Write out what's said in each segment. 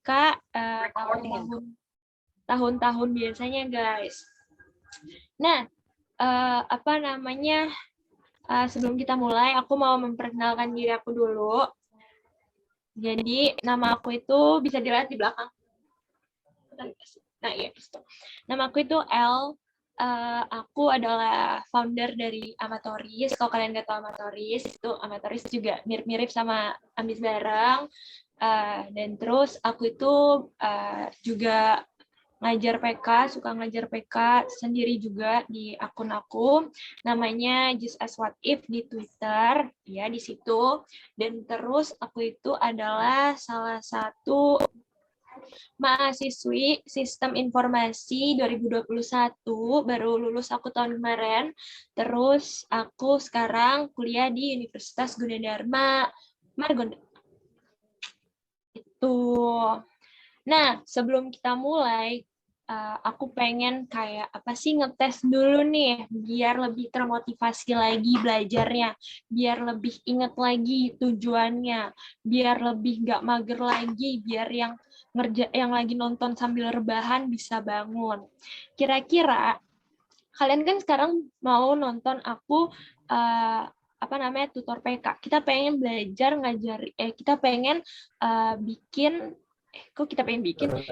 Kak, tahun-tahun biasanya guys. Nah, sebelum kita mulai, aku mau memperkenalkan diri aku dulu. Jadi nama aku itu bisa dilihat di belakang. Nah, iya. Nama aku itu El. Aku adalah founder dari Amatoris. Kalau kalian nggak tahu Amatoris juga mirip-mirip sama Ambis Bareng. Dan terus aku itu juga ngajar PK, suka ngajar PK sendiri juga di akun aku, namanya Just As What If di Twitter, ya di situ. Dan terus aku itu adalah salah satu mahasiswi Sistem Informasi 2021, baru lulus aku tahun kemarin. Terus aku sekarang kuliah di Universitas Gunadarma, Margonda. Itu. Nah, sebelum kita mulai, aku pengen kayak apa sih ngetes dulu nih, biar lebih termotivasi lagi belajarnya, biar lebih inget lagi tujuannya, biar lebih nggak mager lagi, biar yang lagi nonton sambil rebahan bisa bangun. Kira-kira kalian kan sekarang mau nonton aku tutor PK. Kita pengen belajar kita pengen bikin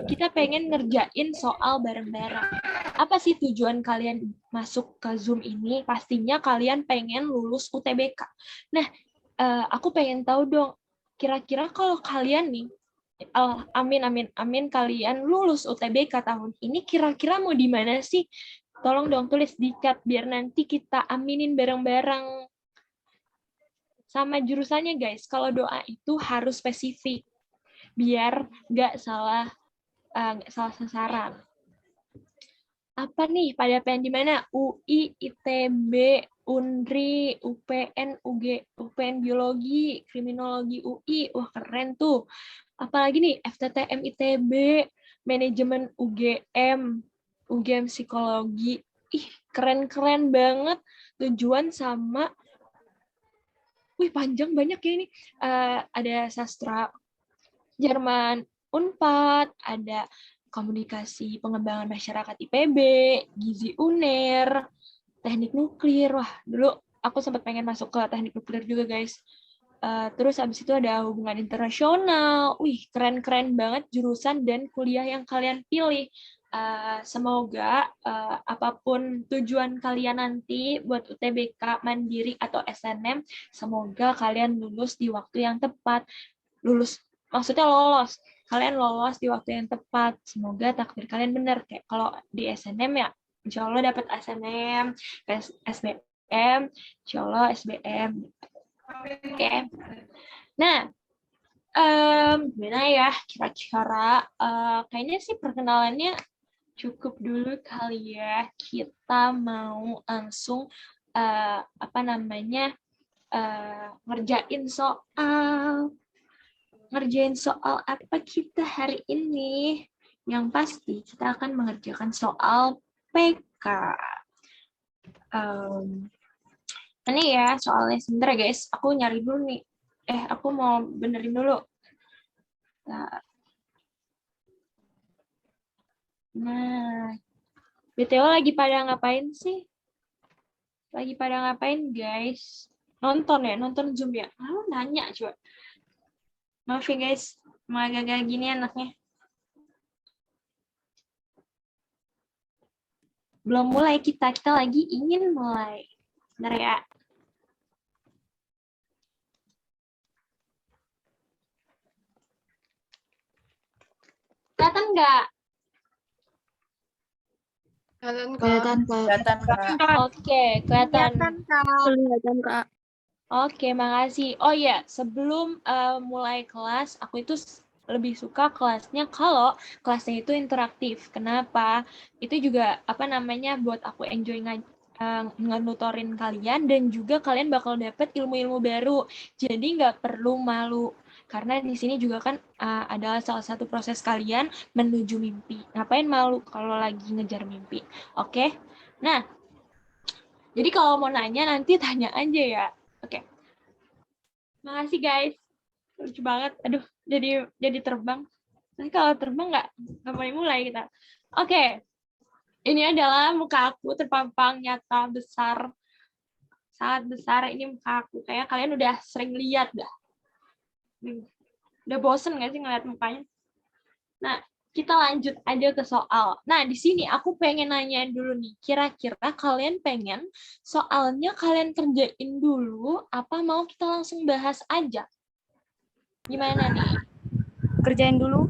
kita pengen ngerjain soal bareng-bareng. Apa sih tujuan kalian masuk ke Zoom ini? Pastinya kalian pengen lulus UTBK. Nah, aku pengen tahu dong, kira-kira kalau kalian nih, amin kalian lulus UTBK tahun ini, kira-kira mau di mana sih? Tolong dong tulis di chat biar nanti kita aminin bareng-bareng. Sama jurusannya guys, kalau doa itu harus spesifik biar nggak salah sasaran. Apa nih, pada pengen di mana? UI, ITB, UNRI, UPN, UPN Biologi, Kriminologi UI, wah keren tuh. Apalagi nih, FTTM ITB, Manajemen UGM Psikologi. Ih, keren-keren banget. Tujuan sama, panjang banyak ya ini. Ada sastra Jerman Unpad, ada komunikasi pengembangan masyarakat IPB, gizi UNER, teknik nuklir. Wah, dulu aku sempat pengen masuk ke teknik nuklir juga, guys. Terus habis itu ada hubungan internasional. Wih, keren-keren banget jurusan dan kuliah yang kalian pilih. Semoga apapun tujuan kalian nanti buat UTBK, Mandiri, atau SNM, semoga kalian lulus di waktu yang tepat. Maksudnya lolos. Kalian lolos di waktu yang tepat. Semoga takdir kalian benar. Kayak kalau di SNM ya, insya Allah dapat SNM, SBM, insya Allah SBM. Oke. Nah, gimana ya kira-kira? Kayaknya sih perkenalannya cukup dulu kali ya. Kita mau langsung ngerjain soal apa kita hari ini. Yang pasti kita akan mengerjakan soal PK. Ini ya soalnya, sebentar ya guys, aku nyari dulu nih. Aku mau benerin dulu. Nah, BTW lagi pada ngapain sih? Lagi pada ngapain guys? Nonton ya? Nonton Zoom ya? Nanya coba. Maaf ya guys, mau agak-agak gini anaknya. Belum mulai kita lagi ingin mulai. Bentar ya. Kelihatan nggak? Kelihatan, Kak. Oke, kelihatan. Kelihatan, Kak. Oke, makasih. Oh ya, sebelum mulai kelas, aku itu lebih suka kelasnya kalau kelasnya itu interaktif. Kenapa? Itu juga buat aku enjoy ngenutorin kalian, dan juga kalian bakal dapet ilmu-ilmu baru. Jadi nggak perlu malu. Karena di sini juga kan adalah salah satu proses kalian menuju mimpi. Ngapain malu kalau lagi ngejar mimpi? Oke? Nah, jadi kalau mau nanya nanti tanya aja ya. Oke. Makasih guys. Lucu banget. Aduh, jadi terbang. Nanti kalau terbang nggak mulai kita. Oke. Ini adalah muka aku terpampang nyata besar. Sangat besar ini muka aku. Kayak kalian udah sering lihat dah. Udah bosen nggak sih ngeliat mukanya? Nah, kita lanjut aja ke soal. Nah, di sini aku pengen nanya dulu nih. Kira-kira kalian pengen soalnya kalian kerjain dulu apa mau kita langsung bahas aja? Gimana nih? Kerjain dulu.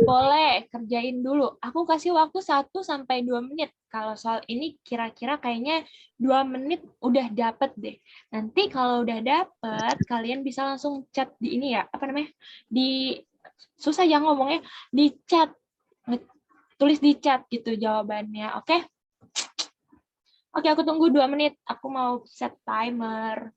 Boleh, kerjain dulu. Aku kasih waktu 1-2 menit. Kalau soal ini kira-kira kayaknya 2 menit udah dapet deh. Nanti kalau udah dapet, kalian bisa langsung chat di ini ya, apa namanya? Susah ya ngomongnya, di chat. Tulis di chat gitu jawabannya, oke? Oke, aku tunggu 2 menit. Aku mau set timer.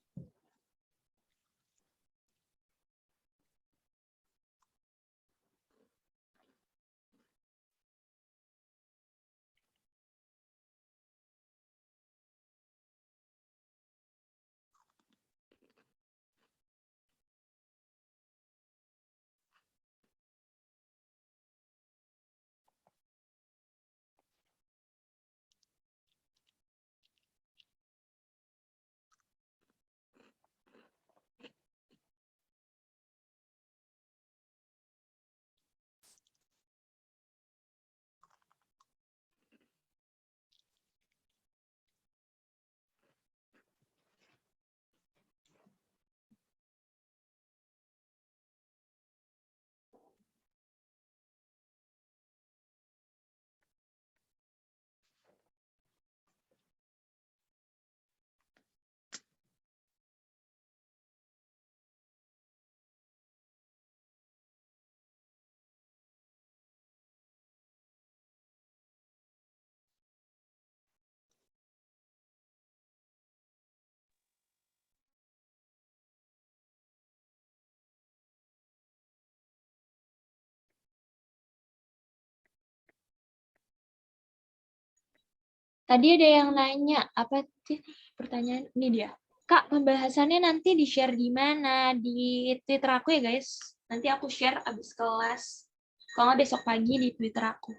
Tadi ada yang nanya, apa sih pertanyaan? Ini dia. Kak, pembahasannya nanti di-share di mana? Di Twitter aku ya, guys. Nanti aku share abis kelas. Kalau nggak besok pagi di Twitter aku.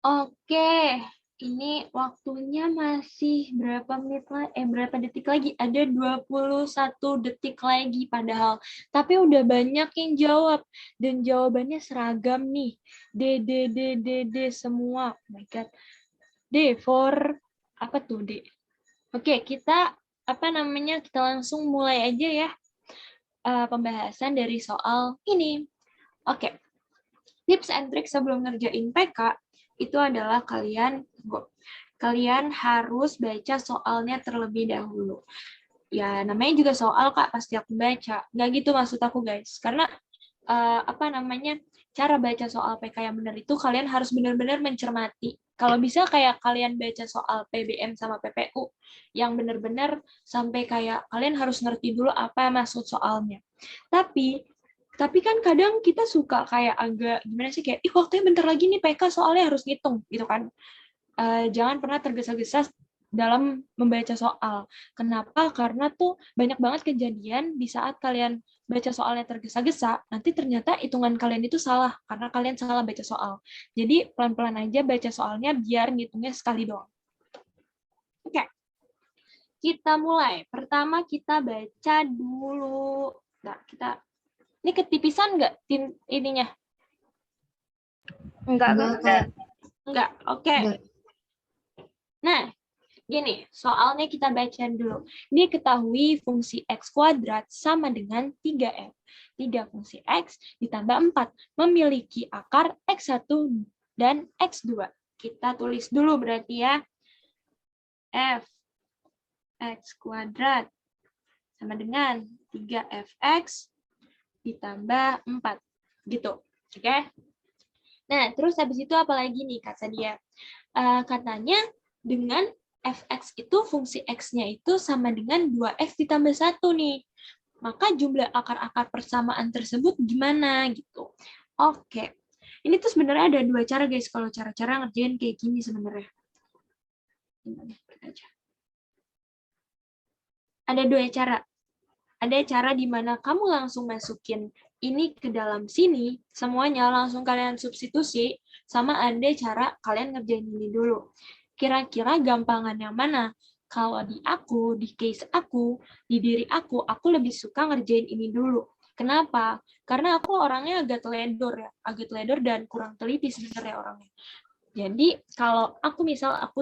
Oke, ini waktunya masih berapa menit lagi? Berapa detik lagi? Ada 21 detik lagi padahal. Tapi udah banyak yang jawab. Dan jawabannya seragam nih. D, D, D, D, D semua. Oh my God. D for apa tuh D? Oke, kita kita langsung mulai aja ya pembahasan dari soal ini. Oke, tips and trick sebelum ngerjain PK itu adalah kalian harus baca soalnya terlebih dahulu. Ya, namanya juga soal, Kak, pasti aku baca. Nggak gitu maksud aku, guys. Karena cara baca soal PK yang benar itu kalian harus benar-benar mencermati. Kalau bisa kayak kalian baca soal PBM sama PPU yang benar-benar sampai kayak kalian harus ngerti dulu apa maksud soalnya. Tapi kan kadang kita suka kayak agak gimana sih kayak waktunya bentar lagi nih PK soalnya harus ngitung gitu kan. Jangan pernah tergesa-gesa dalam membaca soal. Kenapa? Karena tuh banyak banget kejadian di saat kalian baca soalnya tergesa-gesa, nanti ternyata hitungan kalian itu salah, karena kalian salah baca soal. Jadi pelan-pelan aja baca soalnya biar ngitungnya sekali doang. Oke, kita mulai. Pertama kita baca dulu. Nah, ini ketipisan nggak ininya? Enggak. Enggak, oke. Nah, gini, soalnya kita baca dulu. Diketahui fungsi X kuadrat sama dengan 3F. 3 fungsi X ditambah 4 memiliki akar X1 dan X2. Kita tulis dulu berarti ya. F X kuadrat sama dengan 3Fx ditambah 4. Gitu. Oke? Nah, terus habis itu apa lagi nih kata dia? Katanya dengan fx itu fungsi x-nya itu sama dengan 2f ditambah 1 nih. Maka jumlah akar-akar persamaan tersebut gimana gitu. Oke. Ini tuh sebenarnya ada 2 cara guys kalau cara-cara ngerjain kayak gini sebenarnya. Ada 2 cara. Ada cara di mana kamu langsung masukin ini ke dalam sini, semuanya langsung kalian substitusi, sama ada cara kalian ngerjain ini dulu. Kira-kira gampangan yang mana? Kalau di aku, di case aku, di diri aku lebih suka ngerjain ini dulu. Kenapa? Karena aku orangnya agak teledor ya, agak teledor dan kurang teliti sebenarnya orangnya. Jadi kalau aku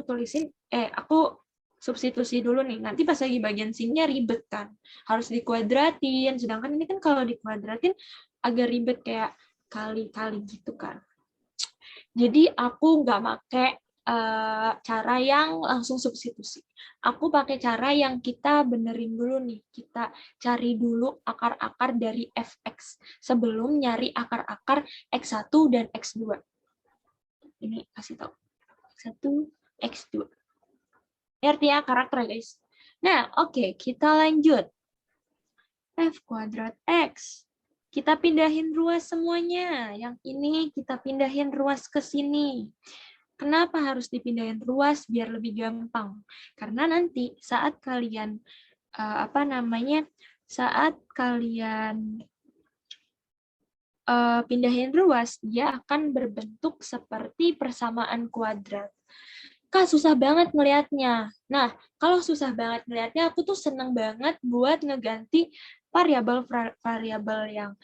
tulisin, aku substitusi dulu nih, nanti pas lagi bagian sini ribet kan, harus dikuadratin, sedangkan ini kan kalau dikuadratin agak ribet kayak kali-kali gitu kan. Jadi aku nggak pakai cara yang langsung substitusi. Aku pakai cara yang kita benerin dulu nih, kita cari dulu akar-akar dari fx sebelum nyari akar-akar x1 dan x2. Ini kasih tahu. X1, x2. Artinya karakter guys. Nah, oke, kita lanjut. F kuadrat X. Kita pindahin ruas semuanya. Yang ini kita pindahin ruas ke sini. Kenapa harus dipindahin ruas? Biar lebih gampang. Karena nanti saat kalian saat kalian pindahin ruas, dia akan berbentuk seperti persamaan kuadrat. Kak, susah banget ngelihatnya. Nah, kalau susah banget ngelihatnya, aku tuh seneng banget buat ngeganti variabel yang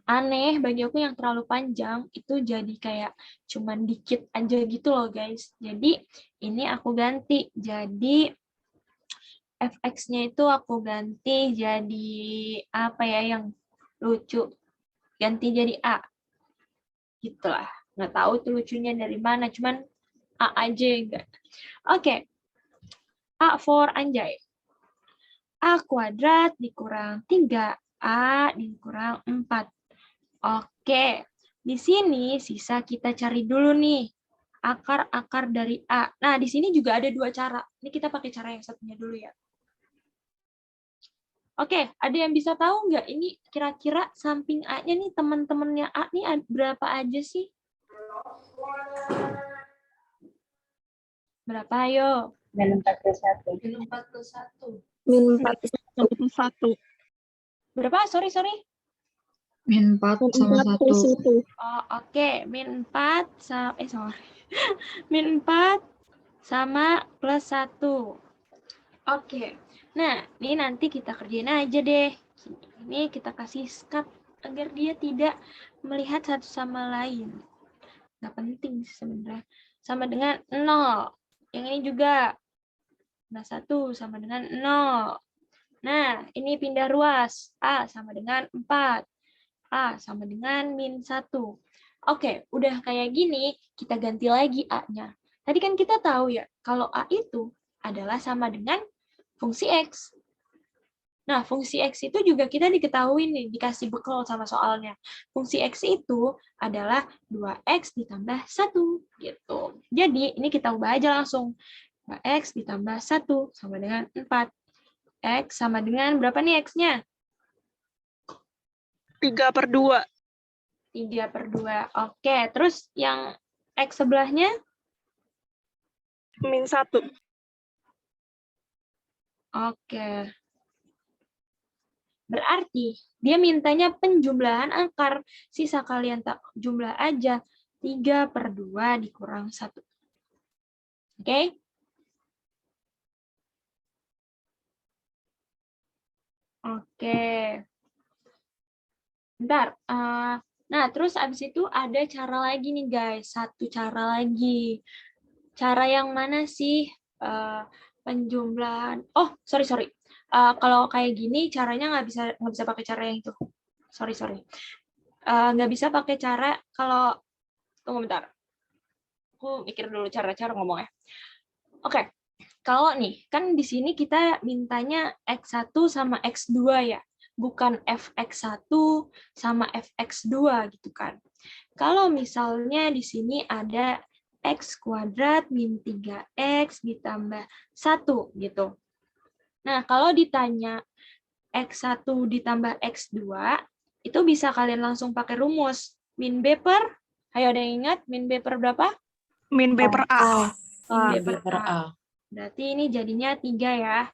aneh bagi aku yang terlalu panjang, itu jadi kayak cuman dikit aja gitu loh, guys. Jadi, ini aku ganti. Jadi, fx-nya itu aku ganti jadi apa ya yang lucu. Ganti jadi A. Gitu lah. Nggak tahu itu lucunya dari mana, cuman A aja enggak. Oke. A for anjay. A kuadrat dikurang 3A dikurang 4. Oke. Di sini sisa kita cari dulu nih akar-akar dari A. Nah, di sini juga ada dua cara. Ini kita pakai cara yang satunya dulu ya. Oke, ada yang bisa tahu nggak ini kira-kira samping A-nya nih teman-temannya A nih berapa aja sih? Berapa ayo? Min 41. Min 41. Min 41. Berapa? Sorry. Min 4 sama 1. Oh, oke. Min 4 sama Min 4 sama plus 1. Oke. Nah, ini nanti kita kerjain aja deh. Ini kita kasih skat agar dia tidak melihat satu sama lain. Nggak penting sih sebenarnya. Sama dengan 0. Yang ini juga. Nah, 1 sama dengan 0. Nah, ini pindah ruas. A sama dengan 4. A sama dengan min 1. Oke, udah kayak gini, kita ganti lagi A-nya. Tadi kan kita tahu ya, kalau A itu adalah sama dengan fungsi X. Nah, fungsi X itu juga kita diketahui nih, dikasih bekal sama soalnya. Fungsi X itu adalah 2X ditambah 1. Gitu. Jadi, ini kita ubah aja langsung. 2X ditambah 1 sama dengan 4. X sama dengan berapa nih X-nya? 3/2. 3/2. Oke, terus yang X sebelahnya? Min 1. Oke. Berarti dia mintanya penjumlahan akar. Sisa kalian tak jumlah aja. 3/2 dikurang 1. Oke? Oke. Bentar. Nah, terus abis itu ada cara lagi nih, guys. Satu cara lagi. Cara yang mana sih penjumlahan? Oh, sorry. Kalau kayak gini caranya nggak bisa pakai cara yang itu. Sorry. Nggak bisa pakai cara kalau tunggu bentar. Aku mikir dulu cara ngomongnya. Oke. Kalau nih, kan di sini kita mintanya X1 sama X2 ya. Bukan fx1 sama fx2 gitu kan. Kalau misalnya di sini ada x kuadrat min 3x ditambah 1 gitu. Nah, kalau ditanya x1 ditambah x2, itu bisa kalian langsung pakai rumus. Min B per, ayo ada yang ingat? Min B per berapa? Min B per A. Min B per A. Berarti ini jadinya 3 ya.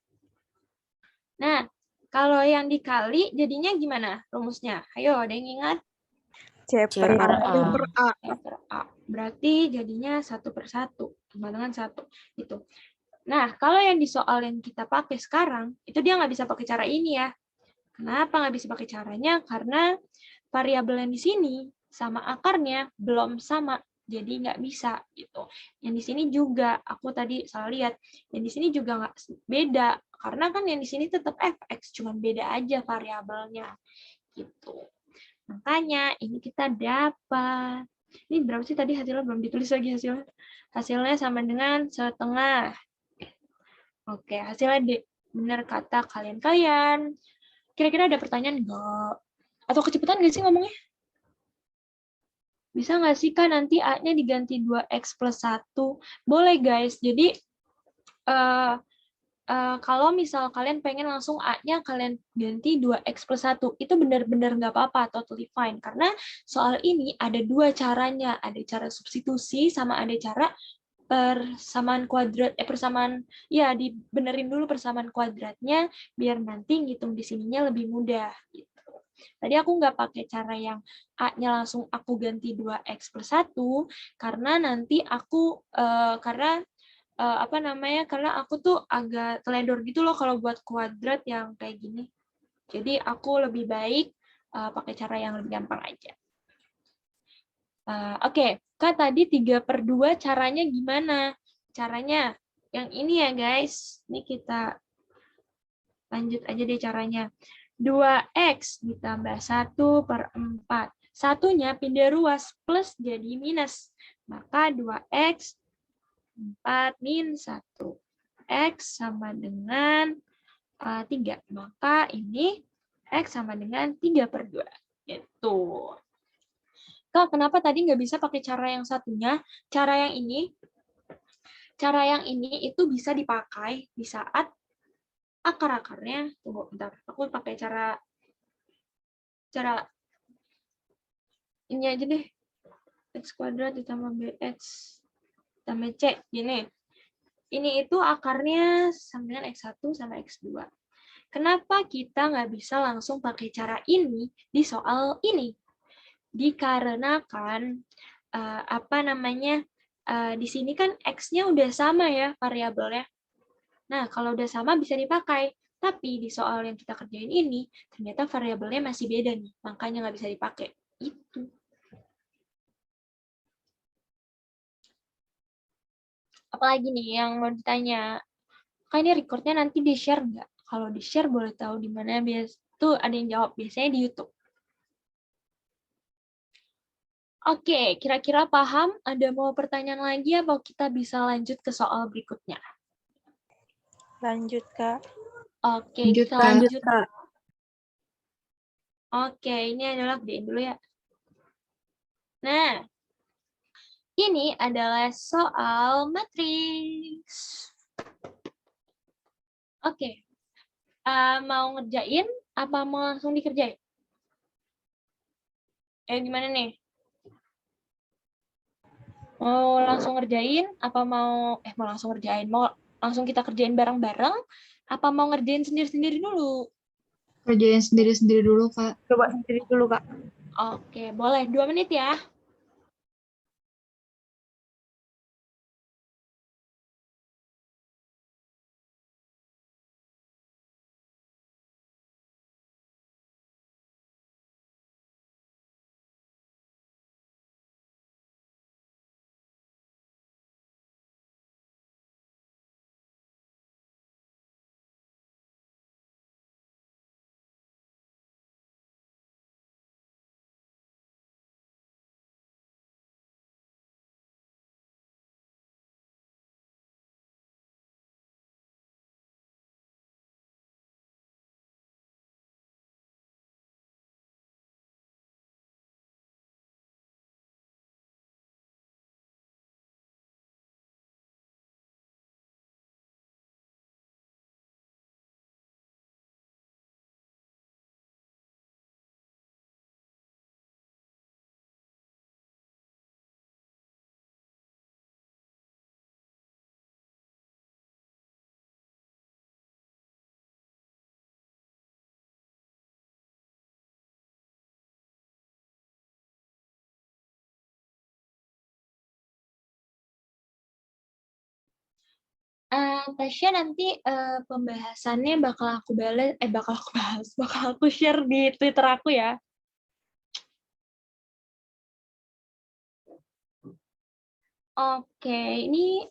Nah, Kalau yang dikali jadinya gimana rumusnya? Ayo, ada yang ingat? C per A. Satu per A. C per A. Berarti jadinya 1/1. Sama dengan 1. Gitu. Nah, kalau yang di soal yang kita pakai sekarang, itu dia nggak bisa pakai cara ini ya. Kenapa nggak bisa pakai caranya? Karena variabel yang di sini sama akarnya belum sama. Jadi nggak bisa gitu. Yang di sini juga, aku tadi salah lihat, yang di sini juga nggak beda. Karena kan yang di sini tetap fx, cuma beda aja variabelnya. Gitu. Makanya ini kita dapat. Ini berapa sih tadi hasilnya? Belum ditulis lagi hasilnya. Hasilnya sama dengan 1/2. Oke, hasilnya benar kata kalian-kalian. Kira-kira ada pertanyaan nggak? Atau kecepatan nggak sih ngomongnya? Bisa nggak sih Kak nanti A-nya diganti 2x plus 1? Boleh guys. Jadi kalau misal kalian pengen langsung A-nya kalian ganti 2x plus 1, itu benar-benar nggak apa-apa, totally fine. Karena soal ini ada dua caranya, ada cara substitusi sama ada cara persamaan kuadrat, persamaan, ya dibenerin dulu persamaan kuadratnya, biar nanti ngitung di sininya lebih mudah. Gitu. Tadi aku nggak pakai cara yang A-nya langsung aku ganti 2x plus 1, karena nanti aku, karena aku tuh agak teledor gitu loh kalau buat kuadrat yang kayak gini. Jadi aku lebih baik pakai cara yang lebih gampang aja. Oke, Kak tadi 3/2 caranya gimana? Caranya yang ini ya guys. Ini kita lanjut aja deh caranya. 2x ditambah 1/4. Satunya pindah ruas plus jadi minus. Maka 2x 4 min 1. X sama dengan 3. Maka ini X sama dengan 3/2. Gitu. Kak, kenapa tadi nggak bisa pakai cara yang satunya? Cara yang ini itu bisa dipakai di saat akar-akarnya. Tunggu, bentar. Aku pakai cara ini aja deh. X kuadrat ditambah BX tambah C. Gini. Ini itu akarnya sama dengan X1 sama X2. Kenapa kita nggak bisa langsung pakai cara ini di soal ini? Dikarenakan di sini kan X-nya udah sama ya variabelnya. Nah, kalau udah sama bisa dipakai. Tapi di soal yang kita kerjain ini, ternyata variabelnya masih beda nih. Makanya nggak bisa dipakai. Itu. Apalagi nih yang mau ditanya. Kak, ini recordnya nanti di-share nggak? Kalau di-share boleh tahu di mana. Tuh ada yang jawab. Biasanya di YouTube. Oke, kira-kira paham? Ada mau pertanyaan lagi atau kita bisa lanjut ke soal berikutnya? Lanjut, Kak. Oke, Lanjut, kita Kak. lanjut. Oke, ini adalah update dulu ya. Nah, ini adalah soal matriks. Oke, mau ngerjain apa mau langsung dikerjain? Gimana nih? Mau langsung ngerjain apa mau langsung ngerjain? Mau langsung kita kerjain bareng-bareng apa mau ngerjain sendiri-sendiri dulu? Kerjain sendiri-sendiri dulu, Kak. Coba sendiri dulu, Kak. Oke, boleh 2 menit ya. Tasya nanti pembahasannya bakal aku bakal aku share di Twitter aku ya. Oke, ini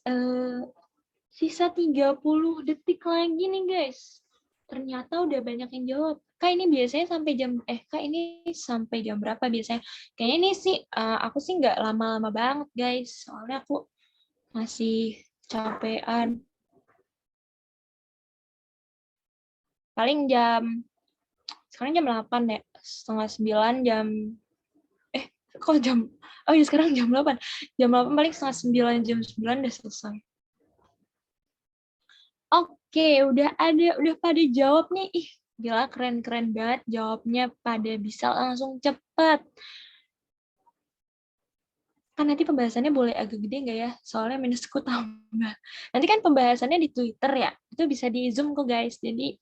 sisa 30 detik lagi nih guys. Ternyata udah banyak yang jawab. Kak ini biasanya sampai Kak ini sampai jam berapa biasanya? Kayaknya ini sih aku sih nggak lama-lama banget guys. Soalnya aku masih capean. Paling sekarang jam 8 ya. Setengah 9 oh ya sekarang jam 8. Jam 8 paling setengah 9, jam 9 udah selesai. Oke, udah pada jawab nih. Ih, gila keren-keren banget jawabnya, pada bisa langsung cepet. Kan nanti pembahasannya boleh agak gede nggak ya? Soalnya minusku tambah. Nanti kan pembahasannya di Twitter ya, itu bisa di Zoom kok guys. Jadi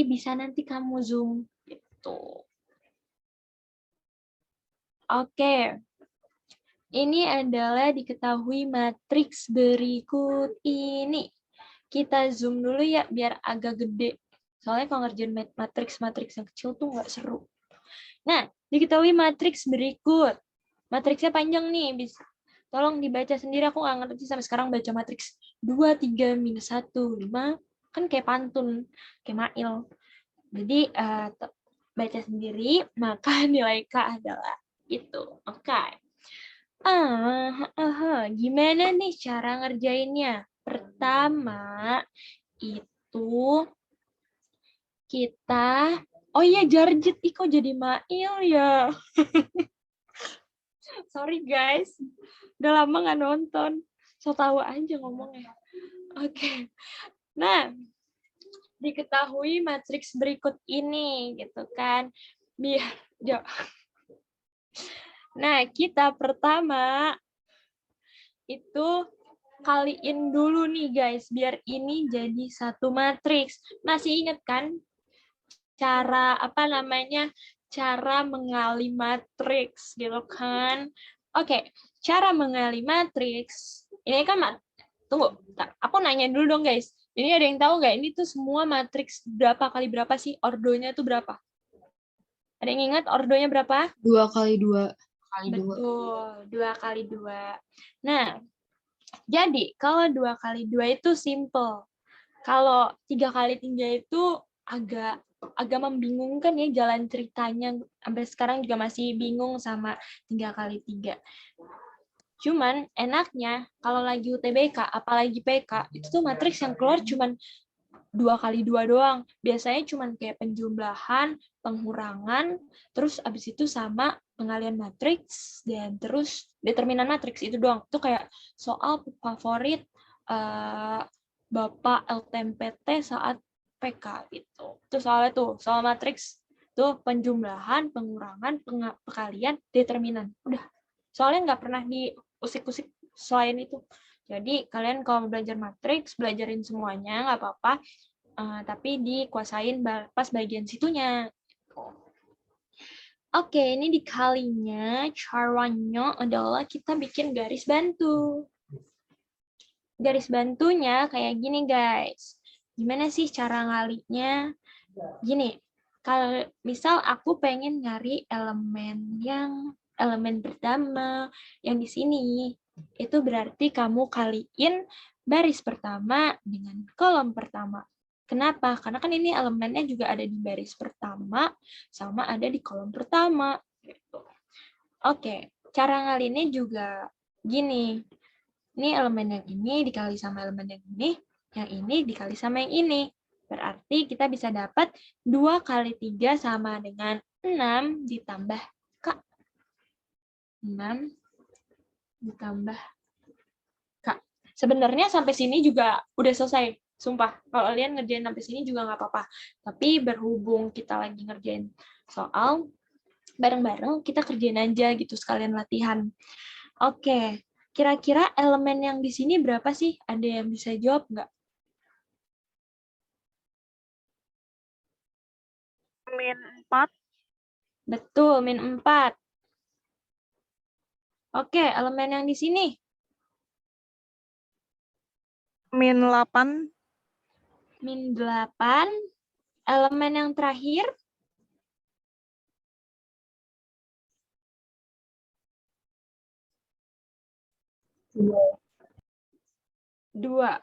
bisa nanti kamu Zoom gitu. Oke. Ini adalah diketahui matriks berikut ini. Kita zoom dulu ya biar agak gede. Soalnya kalau ngerjain matriks yang kecil tuh nggak seru. Nah, diketahui matriks berikut. Matriksnya panjang nih. Tolong dibaca sendiri. Aku nggak ngerti sampai sekarang baca matriks 2, 3, minus 1, 5. Kan kayak pantun, kayak mail. Jadi, baca sendiri, maka nilai K adalah itu. Oke. Gimana nih cara ngerjainnya? Pertama, itu kita, oh iya Jarjit, kok jadi Mail ya? Sorry guys, udah lama nggak nonton. So tahu aja ngomongnya. Oke. Nah, diketahui matriks berikut ini, gitu kan. Nah, kita pertama itu kaliin dulu nih guys, biar ini jadi satu matriks. Masih ingat kan cara cara mengali matriks gitu kan? Oke, cara mengali matriks. Ini kan tunggu, aku nanya dulu dong guys. Ini ada yang tahu nggak? Ini tuh semua matriks berapa kali berapa sih? Ordonya tuh berapa? Ada yang ingat ordonya berapa? 2 kali 2. Betul, 2 kali 2. Nah, jadi kalau 2 kali 2 itu simple. Kalau 3 kali 3 itu agak membingungkan ya jalan ceritanya. Sampai sekarang juga masih bingung sama 3 kali 3. Cuman enaknya kalau lagi UTBK, apalagi PK, itu tuh matriks yang keluar cuman 2 kali 2 doang. Biasanya cuman kayak penjumlahan, pengurangan, terus abis itu sama pengalian matriks, dan terus determinan matriks itu doang. Itu kayak soal favorit Bapak LTMPT saat PK gitu. Itu soalnya tuh, soal matriks tuh penjumlahan, pengurangan, pengalian, determinan. Udah. Soalnya nggak pernah diusik-usik selain itu. Jadi kalian kalau belajar matriks, belajarin semuanya, nggak apa-apa. Tapi dikuasain pas bagian situnya. Oke, ini dikalinya, caranya adalah kita bikin garis bantu. Garis bantunya kayak gini, guys. Gimana sih cara ngalinya? Gini, kalau misal aku pengen nyari elemen pertama yang di sini, itu berarti kamu kaliin baris pertama dengan kolom pertama. Kenapa? Karena kan ini elemennya juga ada di baris pertama sama ada di kolom pertama. Oke, cara ngalinnya juga gini. Ini elemen yang ini dikali sama elemen yang ini dikali sama yang ini. Berarti kita bisa dapat 2 kali 3 sama dengan 6 ditambah K. 6 ditambah K. Sebenarnya sampai sini juga udah selesai. Sumpah, kalau kalian ngerjain sampai sini juga nggak apa-apa. Tapi berhubung kita lagi ngerjain soal, bareng-bareng kita kerjain aja gitu sekalian latihan. Oke, kira-kira elemen yang di sini berapa sih? Ada yang bisa jawab nggak? Min 4. Betul, min 4. Oke, elemen yang di sini. min 8. Min 8. Elemen yang terakhir. Dua.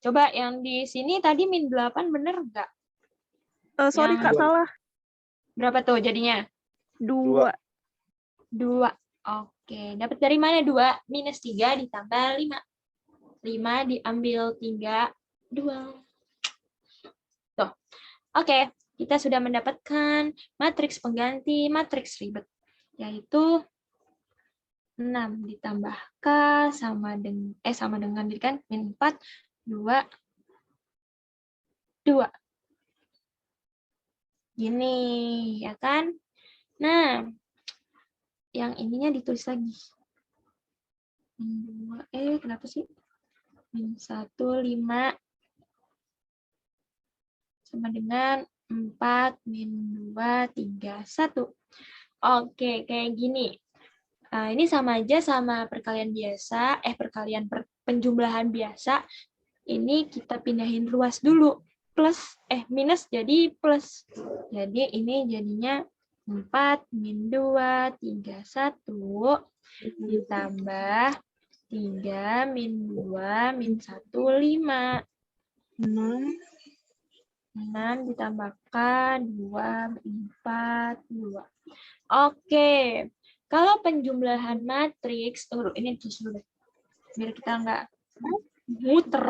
Coba yang di sini tadi min 8 bener nggak? Sorry, Kak, Yang- salah. Berapa tuh jadinya? 2. 2. Oke, dapat dari mana 2? Minus 3 ditambah 5. 5 diambil 3, 2. Tuh. Oke, kita sudah mendapatkan matriks pengganti matriks ribet, yaitu 6 ditambah K sama dengan jadi kan min 4, 2, 2. Gini, ya kan? Nah, yang ininya ditulis lagi. Min 2, kenapa sih? Min 1, 5 sama dengan 4, min 2, 3, 1. Oke, kayak gini. Nah, ini sama aja sama perkalian biasa, penjumlahan biasa. Ini kita pindahin ruas dulu. Minus jadi plus. Jadi ini jadinya 4, min 2, 3, 1, ditambah 3, min 2, min 1, 5. 6 ditambahkan 2, 4, 2. Oke. Kalau penjumlahan matriks, ini terus dulu deh. Biar kita nggak muter.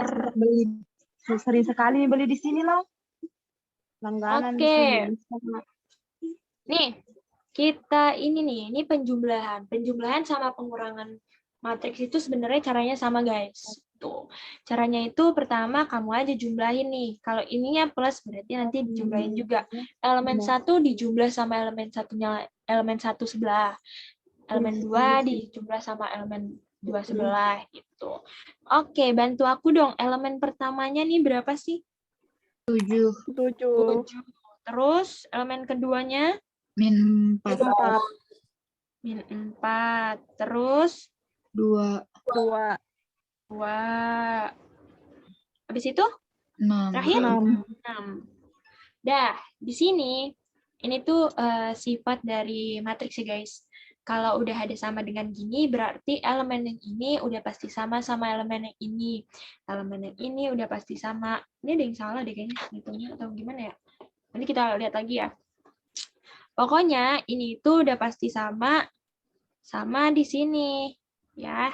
Sering sekali beli di sini loh. Langganan di Oke. sini. Nih, ini penjumlahan. Penjumlahan sama pengurangan matriks itu sebenarnya caranya sama, guys. Tuh. Caranya itu pertama kamu aja jumlahin nih. Kalau ininya plus berarti nanti dijumlahin juga. Elemen 1 dijumlah sama elemen 1 sebelah. Elemen 2 dijumlah sama elemen 2 sebelah gitu. Oke, bantu aku dong. Elemen pertamanya nih berapa sih? 7. 7. Terus elemen keduanya? Min 4. 4. Min 4. Terus? 2. 2. 2. Habis itu? 6. Terakhir? 6. 6. Dah, di sini ini tuh sifat dari matriks ya, guys. Kalau udah ada sama dengan gini, berarti elemen yang ini udah pasti sama elemen yang ini. Elemen yang ini udah pasti sama. Ini ada yang salah deh kayaknya, hitungnya atau gimana ya? Nanti kita lihat lagi ya. Pokoknya ini tuh udah pasti sama di sini. Ya.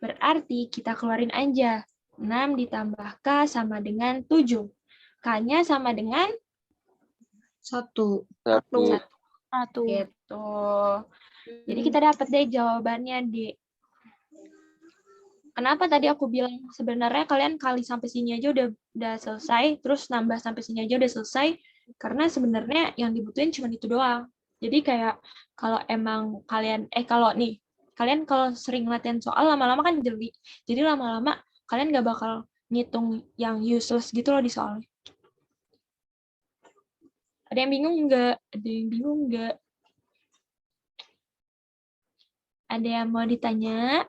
Berarti kita keluarin aja. 6 ditambah K sama dengan 7. K-nya sama dengan 1. 1. gitu. Jadi kita dapat deh jawabannya di. Kenapa tadi aku bilang sebenarnya kalian kali sampai sini aja udah selesai, terus nambah sampai sini aja udah selesai, karena sebenarnya yang dibutuhin cuma itu doang. Jadi kayak kalau emang kalian kalau sering latihan soal lama-lama kan jeli. Jadi lama-lama kalian gak bakal ngitung yang useless gitu loh di soal. Ada yang bingung nggak? Ada yang mau ditanya?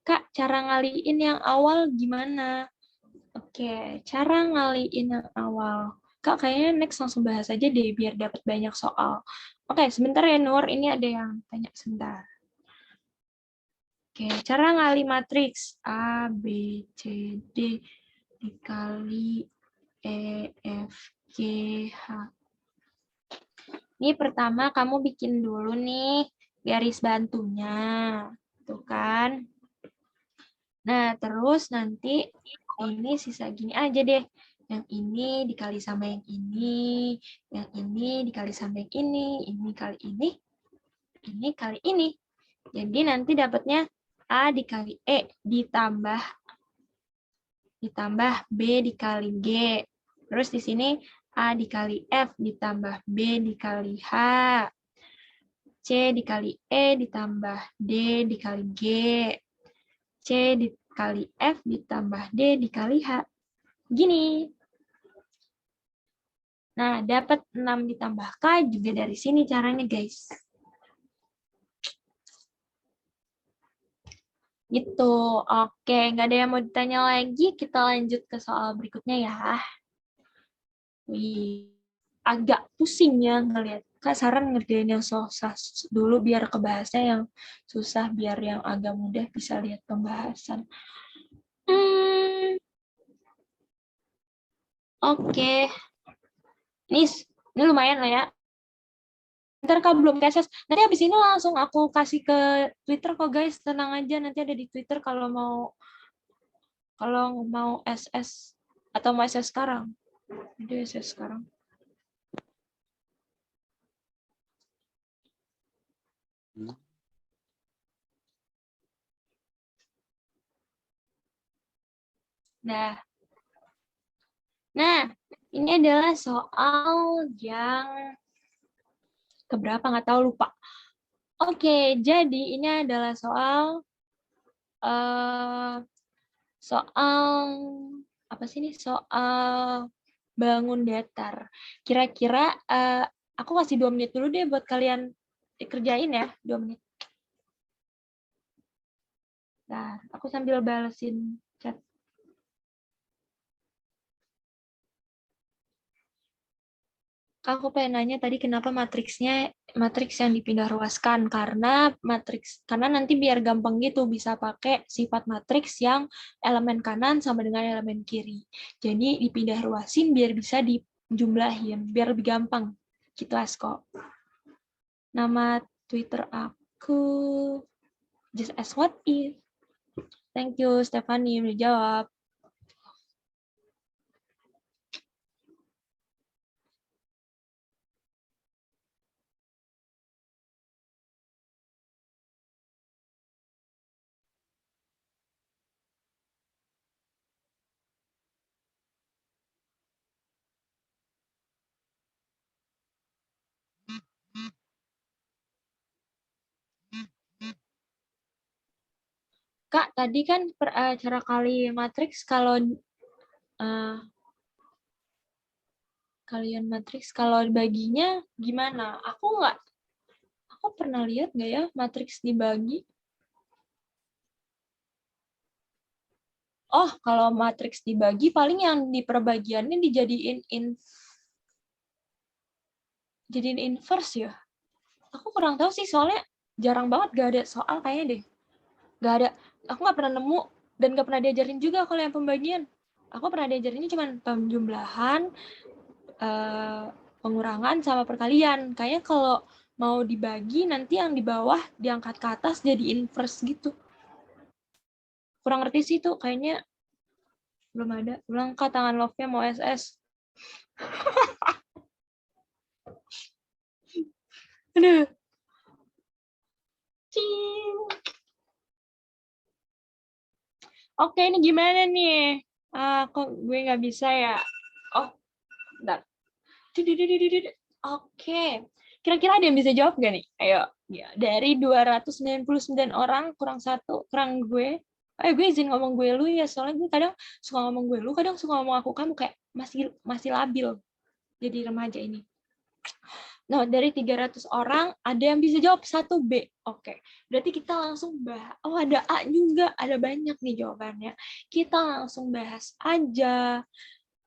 Kak, cara ngaliin yang awal gimana? Oke, cara ngaliin yang awal. Kak, kayaknya next langsung bahas aja deh biar dapat banyak soal. Oke, sebentar ya Nur. Ini ada yang tanya sebentar. Oke, cara ngali matriks A, B, C, D dikali E, F, G, H. Ini pertama kamu bikin dulu nih garis bantunya. Tuh kan. Nah, terus nanti ini sisa gini aja deh. Yang ini dikali sama yang ini dikali sama yang ini kali ini kali ini. Jadi nanti dapatnya A dikali E ditambah B dikali G. Terus di sini A dikali F ditambah B dikali H. C dikali E ditambah D dikali G. C dikali F ditambah D dikali H. Gini. Nah, dapat 6 ditambah K juga dari sini caranya, guys. Gitu. Oke, nggak ada yang mau ditanya lagi. Kita lanjut ke soal berikutnya ya. Wih, agak pusing ya ngelihat. Kak saran ngerjain yang susah dulu biar kebahasnya yang susah, biar yang agak mudah bisa lihat pembahasan. Oke. Ini lumayan lah ya. Ntar Kak belum ke SS. Nanti habis ini langsung aku kasih ke Twitter kok guys. Tenang aja, nanti ada di Twitter kalau mau SS atau mau SS sekarang. Ada SS sekarang. Nah, ini adalah soal yang keberapa nggak tahu, lupa. Oke, jadi ini adalah soal apa sih ini? Soal bangun datar. Kira-kira aku kasih 2 menit dulu deh buat kalian dikerjain ya, 2 menit. Nah, aku sambil balesin chat. Aku pengen nanya tadi kenapa matriks yang dipindah ruaskan, karena nanti biar gampang gitu bisa pakai sifat matriks yang elemen kanan sama dengan elemen kiri. Jadi dipindah ruasin biar bisa dijumlahin, biar lebih gampang. Gitu Asko. Nama Twitter aku just ask what if. Thank you Stephanie udah jawab. Kak, tadi kan cara kali matriks kalian matriks kalau baginya gimana? Aku pernah lihat nggak ya matriks dibagi? Oh, kalau matriks dibagi paling yang di perbagiannya dijadiin inverse ya. Aku kurang tahu sih soalnya jarang banget gak ada soal kayaknya deh. Gak ada. Aku nggak pernah nemu dan nggak pernah diajarin juga kalau yang pembagian. Aku pernah diajarinnya cuma penjumlahan, pengurangan sama perkalian. Kayaknya kalau mau dibagi nanti yang di bawah diangkat ke atas jadi inverse gitu. Kurang ngerti sih tuh kayaknya belum ada. Ulang Kak, tangan love-nya mau SS. Aduh. Cing. Oke, ini gimana nih? Kok gue nggak bisa ya? Oh, bentar. Oke. Kira-kira ada yang bisa jawab gak nih? Ayo. Ya, dari 299 orang, kurang 1, kurang gue. Gue izin ngomong gue lu ya, soalnya gue kadang suka ngomong gue lu, kadang suka ngomong aku kamu, kayak masih labil jadi remaja ini. Nah, dari 300 orang, ada yang bisa jawab 1 B. Oke, berarti kita langsung bahas. Oh, ada A juga. Ada banyak nih jawabannya. Kita langsung bahas aja.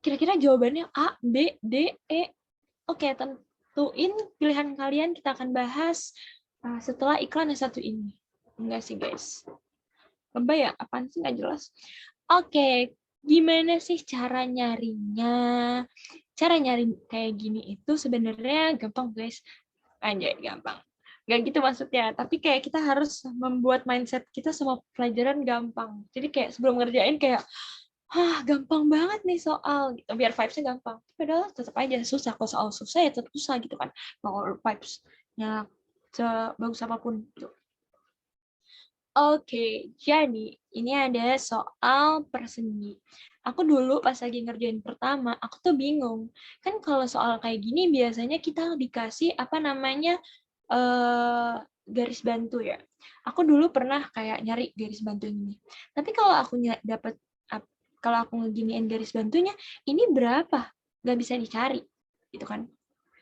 Kira-kira jawabannya A, B, D, E. Oke, tentuin pilihan kalian. Kita akan bahas setelah iklan yang satu ini. Enggak sih, guys. Lebay ya? Apaan sih? Nggak jelas. Oke, gimana sih cara nyarinya? Cara nyari kayak gini itu sebenarnya gampang, guys. Anjay, gampang. Gak gitu maksudnya, tapi kayak kita harus membuat mindset kita semua pelajaran gampang. Jadi kayak sebelum ngerjain kayak, gampang banget nih soal, gitu. Biar vibes-nya gampang. Padahal tetap aja susah. Kalau soal susah ya tetap susah gitu kan. Kalau vibes-nya sebagus apapun. Gitu. Oke, jadi ini ada soal persegi. Aku dulu pas lagi ngerjain pertama, aku tuh bingung. Kan kalau soal kayak gini biasanya kita dikasih apa namanya garis bantu ya. Aku dulu pernah kayak nyari garis bantu ini. Tapi kalau aku kalau aku ngeginiin garis bantunya, ini berapa? Nggak bisa dicari, gitu kan?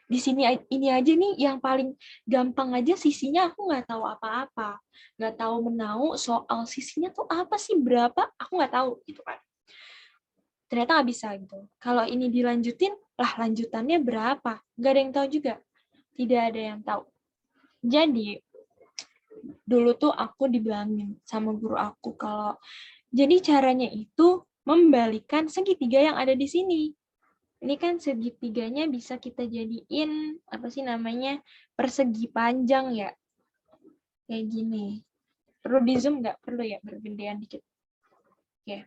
Di sini ini aja nih yang paling gampang aja sisinya aku nggak tahu apa-apa, nggak tahu menau soal sisinya tuh apa sih, berapa, aku nggak tahu gitu kan. Ternyata nggak bisa gitu. Kalau ini dilanjutin, lah lanjutannya berapa? Nggak ada yang tahu juga. Tidak ada yang tahu. Jadi dulu tuh aku dibilangin sama guru aku kalau jadi caranya itu membalikan segitiga yang ada di sini. Ini kan segitiganya bisa kita jadiin apa sih namanya, persegi panjang ya, kayak gini. Perlu di zoom nggak? Perlu ya, bergedean dikit. Oke.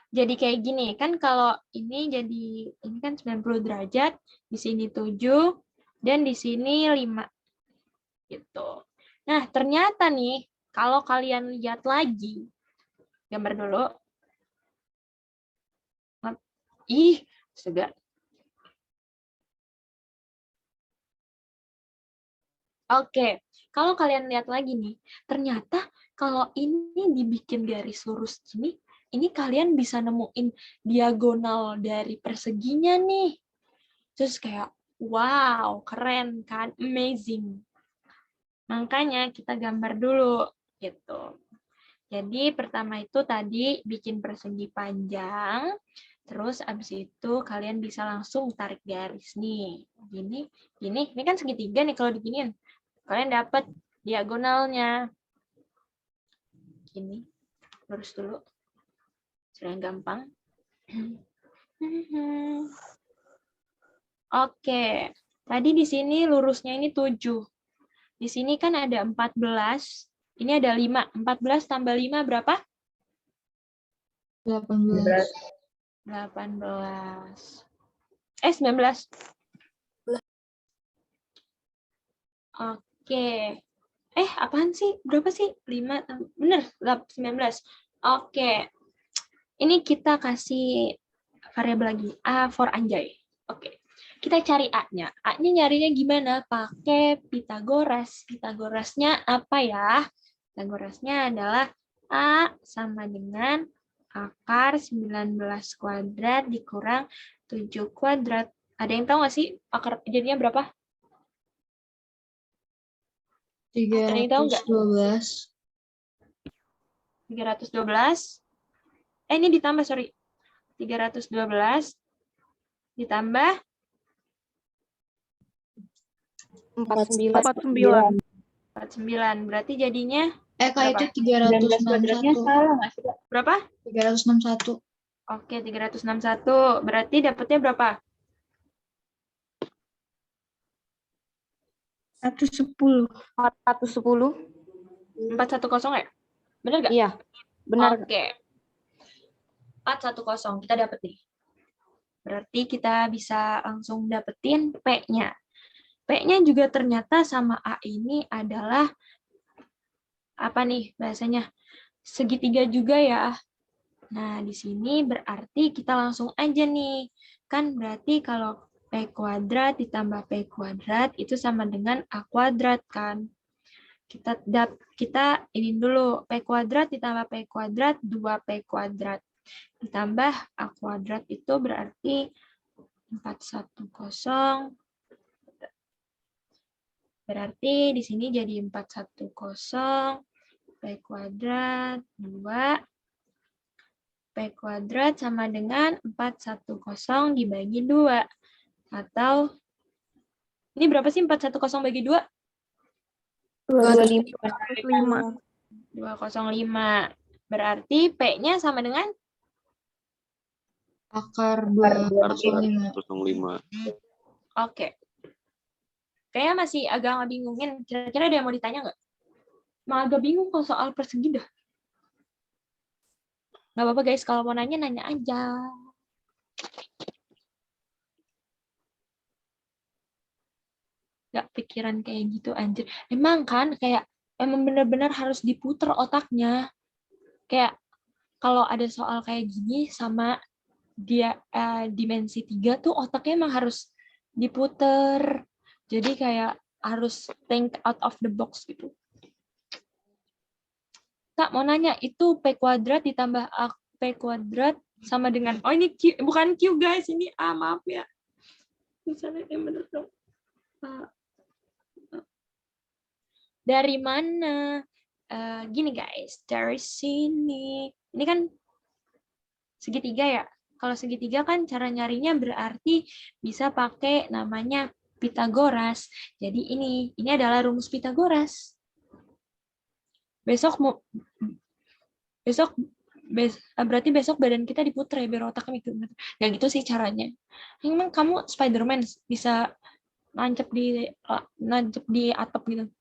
Jadi kayak gini kan, kalau ini jadi ini kan 90 derajat, di sini 7 dan di sini 5 gitu. Nah, ternyata nih kalau kalian lihat lagi gambar dulu. Ih, segar. Oke, kalau kalian lihat lagi nih, ternyata kalau ini dibikin garis lurus gini, ini kalian bisa nemuin diagonal dari perseginya nih. Terus kayak, wow, keren kan, amazing. Makanya kita gambar dulu, gitu. Jadi pertama itu tadi bikin persegi panjang, terus abis itu kalian bisa langsung tarik garis nih. Gini, ini kan segitiga nih kalau diginiin. Kalian dapat diagonalnya. Gini, lurus dulu. Supaya gampang. Oke, tadi di sini lurusnya ini 7. Di sini kan ada 14. Ini ada 5. 14 tambah 5 berapa? 18. 18. 19. Oke. Apaan sih? Berapa sih? 5. Bener, 19. Oke. Ini kita kasih variabel lagi. A for anjay. Oke. Kita cari A-nya. A-nya nyarinya gimana? Pakai Pitagoras. Pitagorasnya apa ya? Pitagorasnya adalah A sama dengan akar 19 kuadrat dikurang 7 kuadrat. Ada yang tahu nggak sih akar jadinya berapa? 312. 312. Ini ditambah, sorry. 312 ditambah 49. 49. Berarti jadinya Kak, itu 361. salah nggak sih, Kak? berapa? 361. Oke, 361. Berarti dapatnya berapa? 110. 410. 410 ya? Bener nggak? Iya, benar. Oke. 410. Kita dapet nih. Berarti kita bisa langsung dapetin P-nya. P-nya juga ternyata sama A ini adalah apa nih bahasanya? Segitiga juga ya. Nah, di sini berarti kita langsung aja nih. Kan berarti kalau P kuadrat ditambah P kuadrat itu sama dengan A kuadrat kan. Kita ini dulu. P kuadrat ditambah P kuadrat 2P kuadrat. Ditambah A kuadrat itu berarti 410. Berarti di sini jadi 410. P kuadrat 2. P kuadrat sama dengan 410 dibagi 2. Atau, ini berapa sih 410 bagi 2? 205. 205. Berarti P-nya sama dengan? Akar 205. Oke. Kayaknya masih agak ngebingungin. Kira-kira ada yang mau ditanya nggak? Mah agak bingung kalau soal persegi dah. Nggak apa-apa guys, kalau mau nanya, nanya aja. Nggak pikiran kayak gitu anjir. Emang kan kayak emang benar-benar harus diputer otaknya. Kayak kalau ada soal kayak gini sama dia dimensi 3 tuh otaknya emang harus diputer. Jadi kayak harus think out of the box gitu. Kak, mau nanya, itu P kuadrat ditambah A P kuadrat sama dengan, oh ini Q, bukan Q guys, ini A, maaf ya. Misalnya yang bener dong. Pak. Dari mana? Gini guys, dari sini. Ini kan segitiga ya. Kalau segitiga kan cara nyarinya berarti bisa pakai namanya Pitagoras. Jadi ini adalah rumus Pitagoras. Berarti besok badan kita diputer ya, biar otaknya mikir. Ya gitu sih caranya. Emang kamu Spiderman bisa nancep di atap gitu.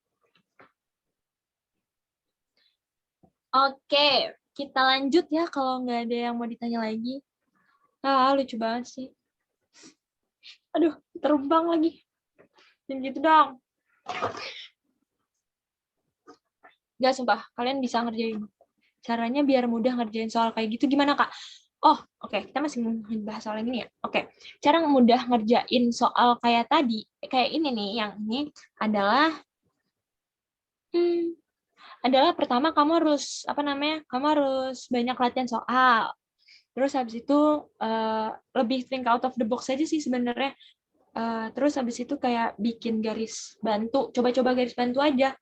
Oke, kita lanjut ya kalau nggak ada yang mau ditanya lagi. Lucu banget sih. Aduh, terbang lagi. Jangan gitu dong. Nggak, sumpah. Kalian bisa ngerjain. Caranya biar mudah ngerjain soal kayak gitu gimana, Kak? Oh, oke. Kita masih bahas soal ini ya. Oke. Cara mudah ngerjain soal kayak tadi, kayak ini nih, yang ini adalah pertama kamu harus kamu harus banyak latihan soal. Terus habis itu lebih think out of the box aja sih sebenarnya. Terus habis itu kayak bikin garis bantu, coba-coba garis bantu aja.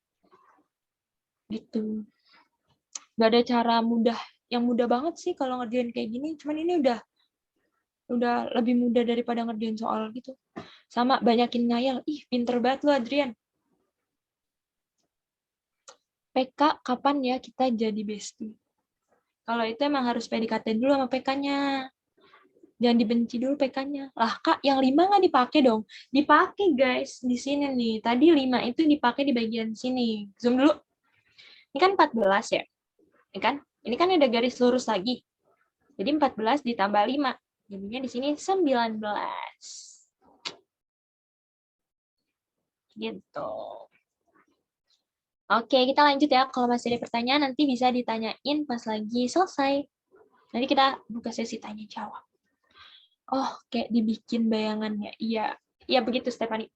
Gitu. Gak ada cara yang mudah banget sih kalau ngerjain kayak gini. Cuman ini udah lebih mudah daripada ngerjain soal gitu. Sama banyakin ngayal. Ih, pinter banget lu, Adrian. PK, kapan ya kita jadi bestie? Kalau itu emang harus PDKT dulu sama PK-nya. Jangan dibenci dulu PK-nya. Lah, Kak, yang 5 nggak dipakai dong? Dipakai, guys. Di sini nih. Tadi 5 itu dipakai di bagian sini. Zoom dulu. Ini kan 14 ya? Ini kan? Ini kan ada garis lurus lagi. Jadi 14 ditambah 5. Jadinya di sini 19. Gitu. Oke, kita lanjut ya. Kalau masih ada pertanyaan, nanti bisa ditanyain pas lagi selesai. Nanti kita buka sesi tanya jawab. Oh, kayak dibikin bayangannya. Iya, iya begitu Stephanie.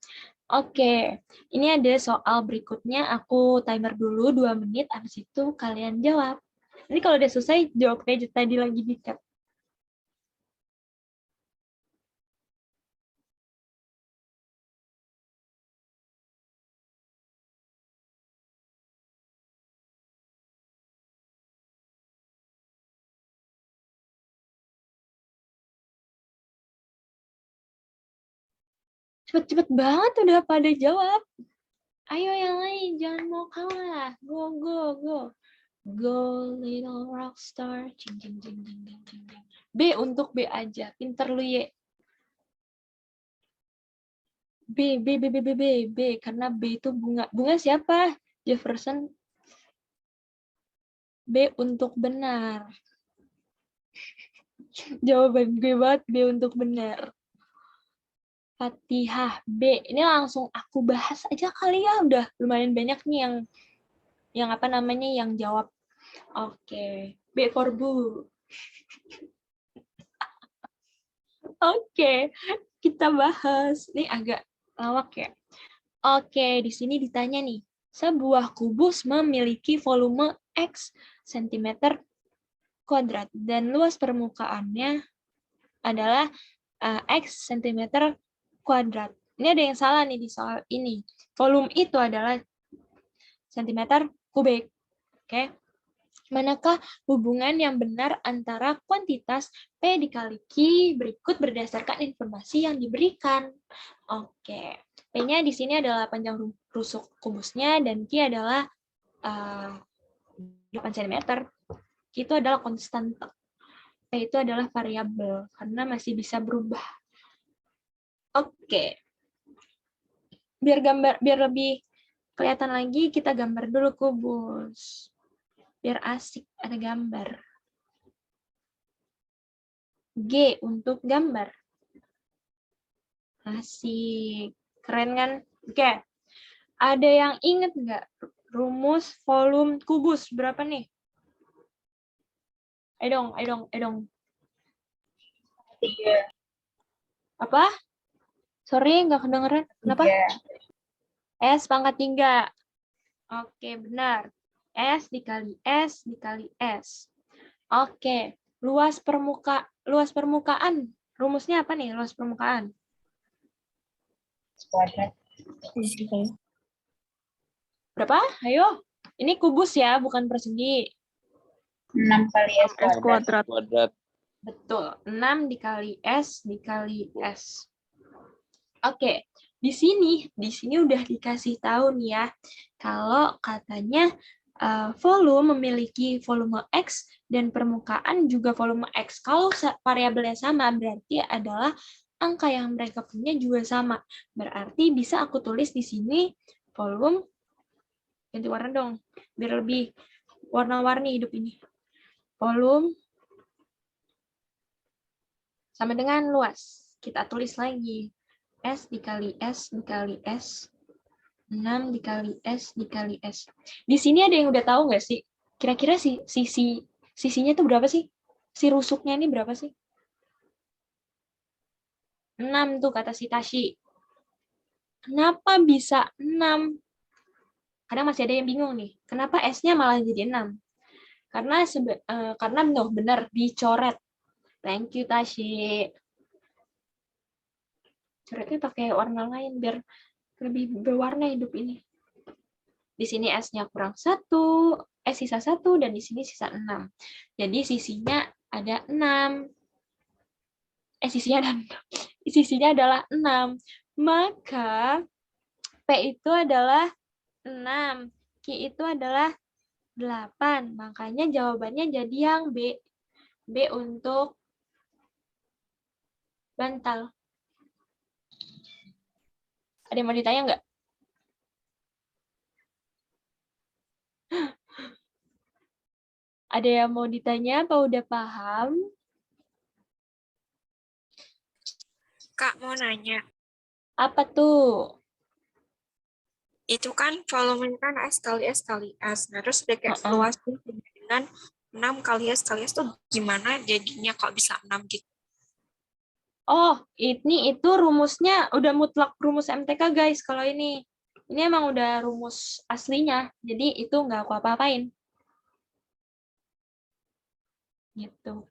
Oke, ini ada soal berikutnya. Aku timer dulu 2 menit, habis itu kalian jawab. Nanti kalau udah selesai, jawab aja tadi lagi di chat. Cepet-cepet banget udah pada jawab. Ayo yang lain, jangan mau kalah. Go, go, go. Go little rockstar. Cing, cing, cing, cing, cing, cing. B untuk B aja. Pinter lu ye. B, B, B, B, B, B, B. Karena B itu bunga. Bunga siapa? Jefferson. B untuk benar. Jawaban gue banget B untuk benar. Fatihah B. Ini langsung aku bahas aja kali ya. Udah lumayan banyak nih yang apa namanya yang jawab. Oke. B for Bu. Oke. Kita bahas. Ini agak lawak ya. Oke, di sini ditanya nih. Sebuah kubus memiliki volume X cm kuadrat dan luas permukaannya adalah X cm kuadrat. Ini ada yang salah nih di soal ini. Volume itu adalah cm kubik. Oke. Manakah hubungan yang benar antara kuantitas P dikali Q berikut berdasarkan informasi yang diberikan? Oke. P-nya di sini adalah panjang rusuk kubusnya dan Q adalah 8 cm. Q itu adalah konstanta. P itu adalah variabel karena masih bisa berubah. Oke. Biar lebih kelihatan lagi, kita gambar dulu kubus. Biar asik, ada gambar. G untuk gambar. Asik. Keren kan? Oke. Ada yang inget nggak rumus volume kubus berapa nih? Ayo dong. 3. Apa? Sorry, nggak kedengeran. Kenapa? 3. S pangkat 3. Oke, benar. S dikali S dikali S. Oke. Luas permukaan. Rumusnya apa nih, luas permukaan? Kuadrat. Berapa? Ayo. Ini kubus ya, bukan persegi. 6 kali S S kuadrat. Kuadrat. Betul. 6 dikali S dikali S. Oke. Di sini udah dikasih tahu nih ya. Kalau katanya volume memiliki volume X dan permukaan juga volume X. Kalau variabelnya sama, berarti adalah angka yang mereka punya juga sama. Berarti bisa aku tulis di sini volume, ganti warna dong, biar lebih warna-warni hidup ini. Volume sama dengan luas. Kita tulis lagi. S dikali S dikali S. 6 dikali S dikali S. Di sini ada yang udah tahu nggak sih? Kira-kira sisinya tuh berapa sih? Si rusuknya ini berapa sih? 6 tuh kata si Tashi. Kenapa bisa 6? Karena masih ada yang bingung nih. Kenapa S-nya malah jadi 6? Karena benar dicoret. Thank you, Tashi. Coretnya pakai warna lain biar lebih berwarna hidup ini. Di sini S-nya kurang 1, sisa 1, dan di sini sisa 6. Jadi sisinya ada 6. Sisinya adalah 6. Maka P itu adalah 6. Q itu adalah 8. Makanya jawabannya jadi yang B. B untuk bantal. Ada yang mau ditanya nggak? Ada yang mau ditanya apa udah paham? Kak, mau nanya. Apa tuh? Itu kan volumenya kan S kali S kali S. Nah, terus udah kayak luasnya dengan 6 kali S kali S tuh gimana jadinya kok bisa 6 gitu? Oh, itu rumusnya udah mutlak rumus MTK, guys. Kalau ini emang udah rumus aslinya. Jadi itu nggak aku apa-apain. Gitu.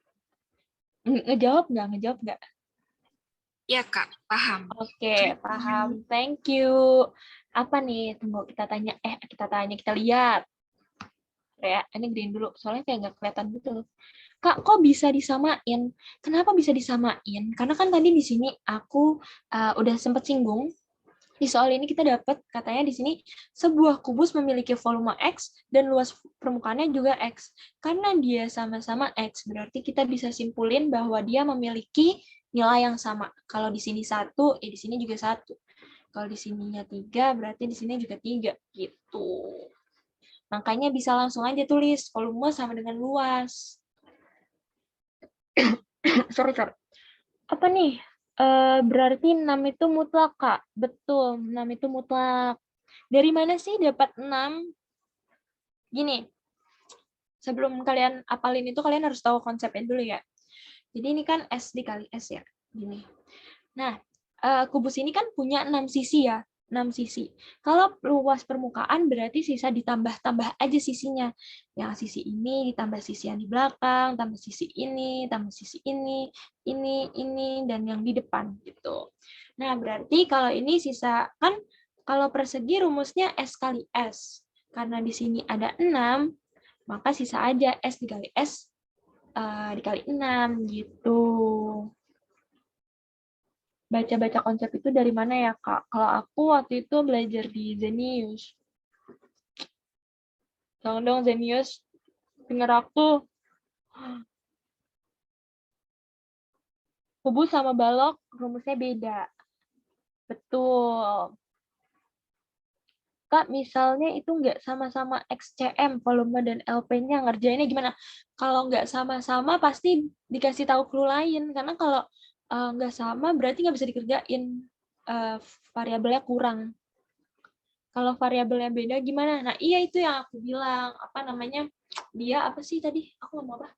Ngejawab nggak? Iya, Kak. Paham. Oke, paham. Thank you. Apa nih? Tunggu kita tanya. Kita lihat. Ya, ini gedein dulu. Soalnya kayak nggak kelihatan gitu. Kak, kok bisa disamain? Kenapa bisa disamain? Karena kan tadi di sini aku udah sempat singgung. Di soal ini kita dapat katanya di sini sebuah kubus memiliki volume X dan luas permukaannya juga X. Karena dia sama-sama X, berarti kita bisa simpulin bahwa dia memiliki nilai yang sama. Kalau di sini 1, di sini juga 1. Kalau di sininya 3, berarti di sini juga 3. Gitu. Makanya bisa langsung aja tulis volume sama dengan luas. sorry. Apa nih? Berarti 6 itu mutlak, Kak. Betul, 6 itu mutlak. Dari mana sih dapat 6? Gini, sebelum kalian apalin itu, kalian harus tahu konsepnya dulu ya. Jadi ini kan S dikali S ya. Gini. Nah, kubus ini kan punya 6 sisi ya. 6 sisi. Kalau luas permukaan berarti sisa ditambah-tambah aja sisinya. Yang sisi ini ditambah sisi yang di belakang, tambah sisi ini, tambah sisi ini, dan yang di depan gitu. Nah, berarti kalau ini sisa kan kalau persegi rumusnya S kali S. Karena di sini ada 6, maka sisa aja S dikali S dikali 6 gitu. Baca-baca konsep itu dari mana ya, Kak? Kalau aku waktu itu belajar di Zenius. Dong, Zenius. Dengar aku. Kubus sama balok rumusnya beda. Betul. Kak, misalnya itu nggak sama-sama XCM, volume dan LP-nya, ngerjainnya gimana? Kalau nggak sama-sama, pasti dikasih tahu clue lain. Karena kalau nggak sama, berarti nggak bisa dikerjain. Variabelnya kurang. Kalau variabelnya beda, gimana? Nah, iya itu yang aku bilang. Apa namanya? Dia apa sih tadi? Aku ngomong apa?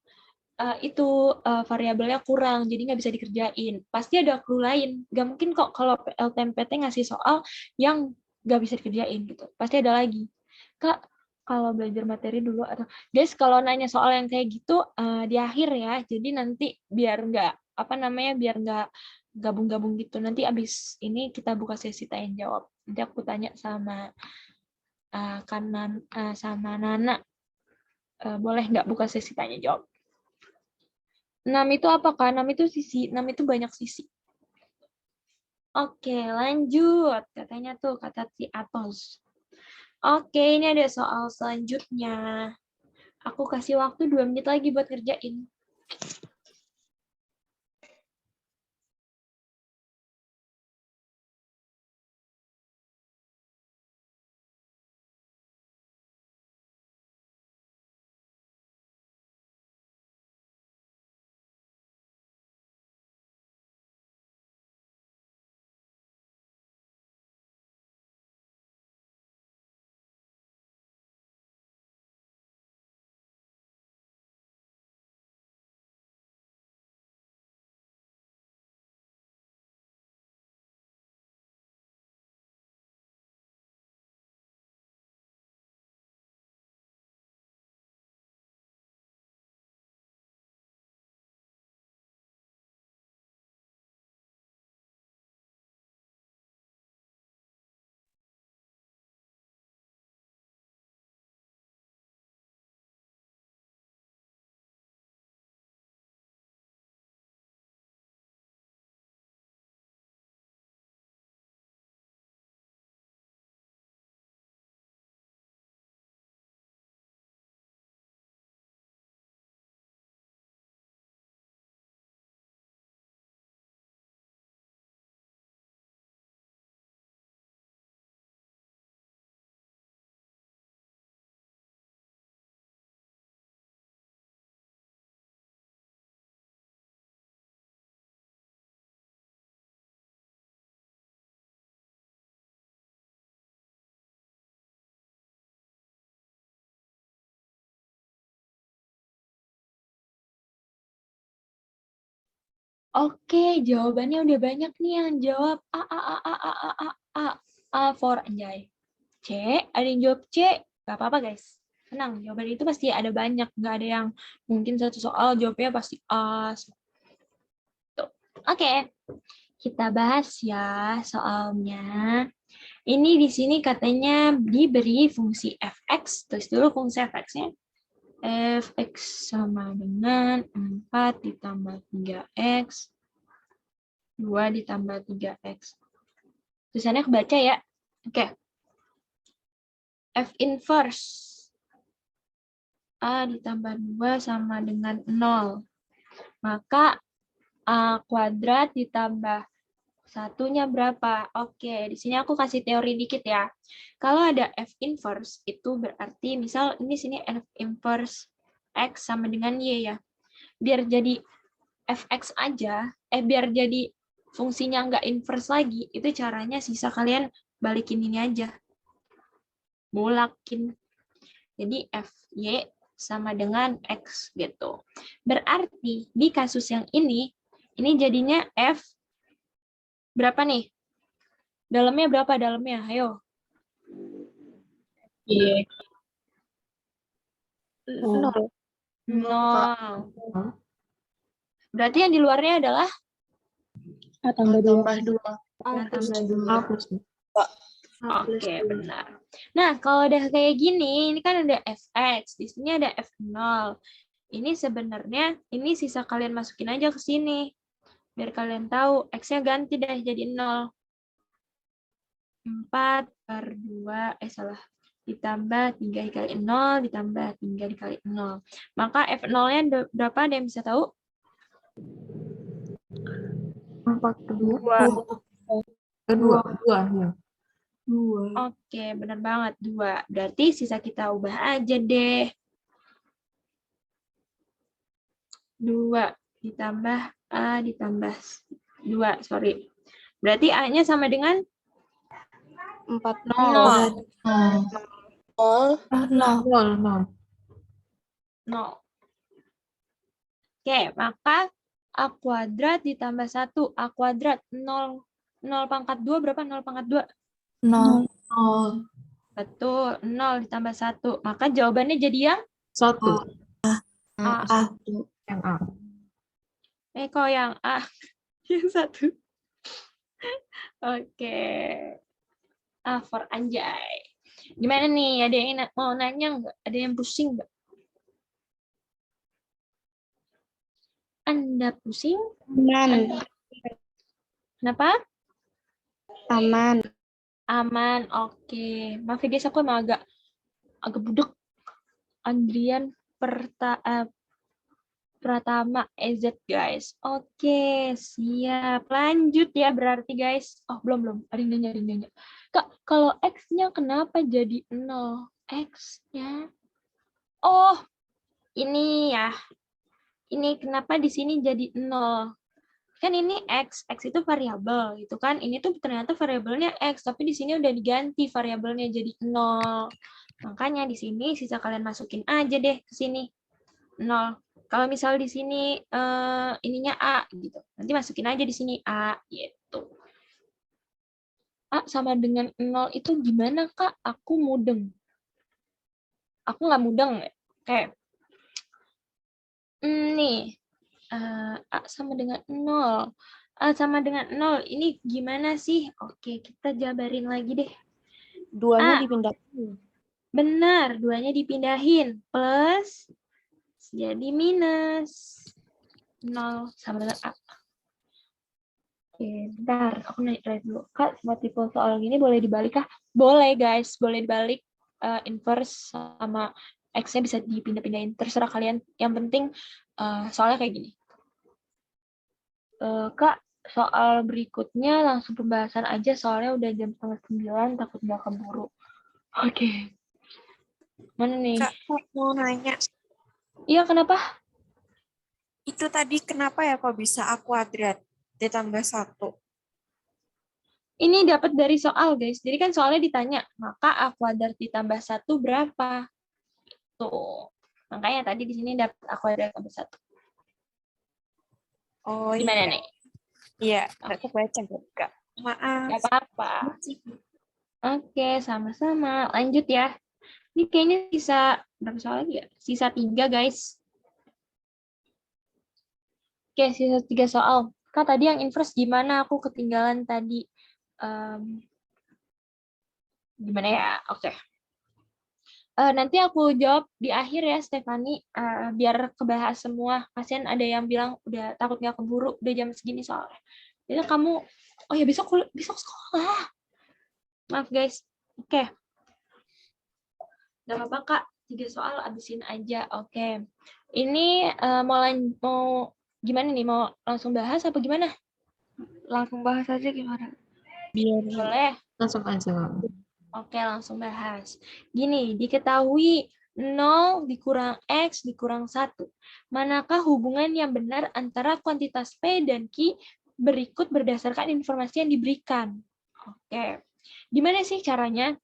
Variabelnya kurang, jadi nggak bisa dikerjain. Pasti ada clue lain. Nggak mungkin kok kalau LTMPT ngasih soal yang nggak bisa dikerjain gitu. Pasti ada lagi. Kak, kalau belajar materi dulu atau guys kalau nanya soal yang kayak gitu di akhir ya. Jadi nanti biar nggak gabung-gabung gitu. Nanti abis ini kita buka sesi tanya jawab. Nanti aku tanya sama sama Nana. Boleh nggak buka sesi tanya jawab? 6 itu apa, Kak? 6 itu sisi. 6 itu banyak sisi. Oke, lanjut. Katanya tuh, kata si Atos. Oke, ini ada soal selanjutnya. Aku kasih waktu 2 menit lagi buat ngerjain. Oke, jawabannya udah banyak nih yang jawab A for anjay. C, ada yang jawab C. Gak apa-apa guys. Tenang, jawaban itu pasti ada banyak. Nggak ada yang mungkin satu soal jawabnya pasti A. Tuh. Oke, kita bahas ya soalnya. Ini di sini katanya diberi fungsi fx. Tulis dulu fungsi fx-nya. Fx sama dengan 4 ditambah 3x. 2 ditambah 3x. Tulisannya kebaca ya. Oke. F inverse. A ditambah 2 sama dengan 0. Maka A kuadrat ditambah satunya berapa? Oke, di sini aku kasih teori dikit ya. Kalau ada F inverse, itu berarti misal ini sini F inverse X sama dengan Y ya. Biar jadi Fx aja, biar jadi fungsinya nggak inverse lagi, itu caranya sisa kalian balikin ini aja. Bolakin. Jadi Fy sama dengan X gitu. Berarti di kasus yang ini jadinya F berapa nih? Dalamnya berapa dalamnya? Ayo. Iya. 0. 0. Berarti yang di luarnya adalah A tambah 2. A tambah 2. Oke, benar. Nah, kalau udah kayak gini, ini kan ada fx, di sini ada f0. Ini sebenarnya, ini sisa kalian masukin aja ke sini. Biar kalian tahu, x-nya ganti deh jadi 0. 4 per 2, ditambah 3 dikali 0, ditambah 3 dikali 0. Maka f0-nya berapa? Ada yang bisa tahu? 2. Oke, benar banget. 2. Berarti sisa kita ubah aja deh. 2 ditambah A ditambah 2, sorry. Berarti A-nya sama dengan 4. 0. 0. Oke, maka A kuadrat ditambah 1. A kuadrat 0. 0 pangkat 2 berapa? 0 pangkat 2? 0. Betul, 0 ditambah 1. Maka jawabannya jadi yang? 1. A. Yang A. Kok yang A? Yang 1. Oke. For anjay. Gimana nih? Ada yang mau nanya nggak? Ada yang pusing nggak? Anda pusing? Aman. Kenapa? Aman. Aman. Oke. Maaf ya guys, aku emang agak budek. Andrian Pratama EZ guys. Oke, siap. Lanjut ya berarti guys. Oh, belum. Ada yang nanya. Kak, kalau X-nya kenapa jadi 0? X-nya. Oh, ini ya. Ini kenapa di sini jadi 0? Kan ini X itu variabel gitu kan. Ini tuh ternyata variabelnya X, tapi di sini udah diganti variabelnya jadi 0. Makanya di sini sisa kalian masukin aja deh ke sini. 0. Kalau misal di sini ininya A gitu. Nanti masukin aja di sini A gitu. A sama dengan 0 itu gimana, Kak? Aku mudeng. Aku nggak mudeng. Kayak nih. A sama dengan 0. A sama dengan 0. Ini gimana sih? Oke, kita jabarin lagi deh. Duanya dipindahin. Benar, duanya dipindahin. Plus jadi minus 0 sama dengan A. Oke, bentar. Aku nanya dulu. Kak, buat tipe soal gini boleh dibalik kah? Boleh, guys. Boleh dibalik. Inverse sama X-nya bisa dipindah-pindahin. Terserah kalian. Yang penting soalnya kayak gini. Kak, soal berikutnya langsung pembahasan aja. Soalnya udah jam 8:30. Takut nggak keburu. Oke. Mana nih? Kak, mau nanya. Iya, kenapa? Itu tadi kenapa ya kok bisa A kuadrat ditambah 1? Ini dapat dari soal, guys. Jadi kan soalnya ditanya, maka A kuadrat ditambah 1 berapa? Tuh. Makanya tadi di sini dapat A kuadrat tambah 1. Oh Gimana iya. nih? Iya, nggak kebaca Kak. Maaf. Gak apa-apa. Oke, sama-sama. Lanjut ya. Ini kayaknya sisa berapa soal lagi ya? Sisa 3, guys. Oke, sisa 3 soal. Kak, tadi yang inverse gimana? Aku ketinggalan tadi. Gimana ya? Oke. Nanti aku jawab di akhir ya, Stefani. Biar kebahas semua. Kasian ada yang bilang udah takut nggak keburu, udah jam segini soalnya. Jadi kamu, oh ya besok sekolah. Maaf guys. Oke. Gak apa-apa Kak, 3 soal abisin aja. Oke. Ini mau gimana nih? Mau langsung bahas apa gimana? Langsung bahas aja gimana? Boleh. Langsung aja. Oke, langsung bahas. Gini, diketahui 0 dikurang X dikurang 1. Manakah hubungan yang benar antara kuantitas P dan Q berikut berdasarkan informasi yang diberikan? Oke. Gimana sih caranya?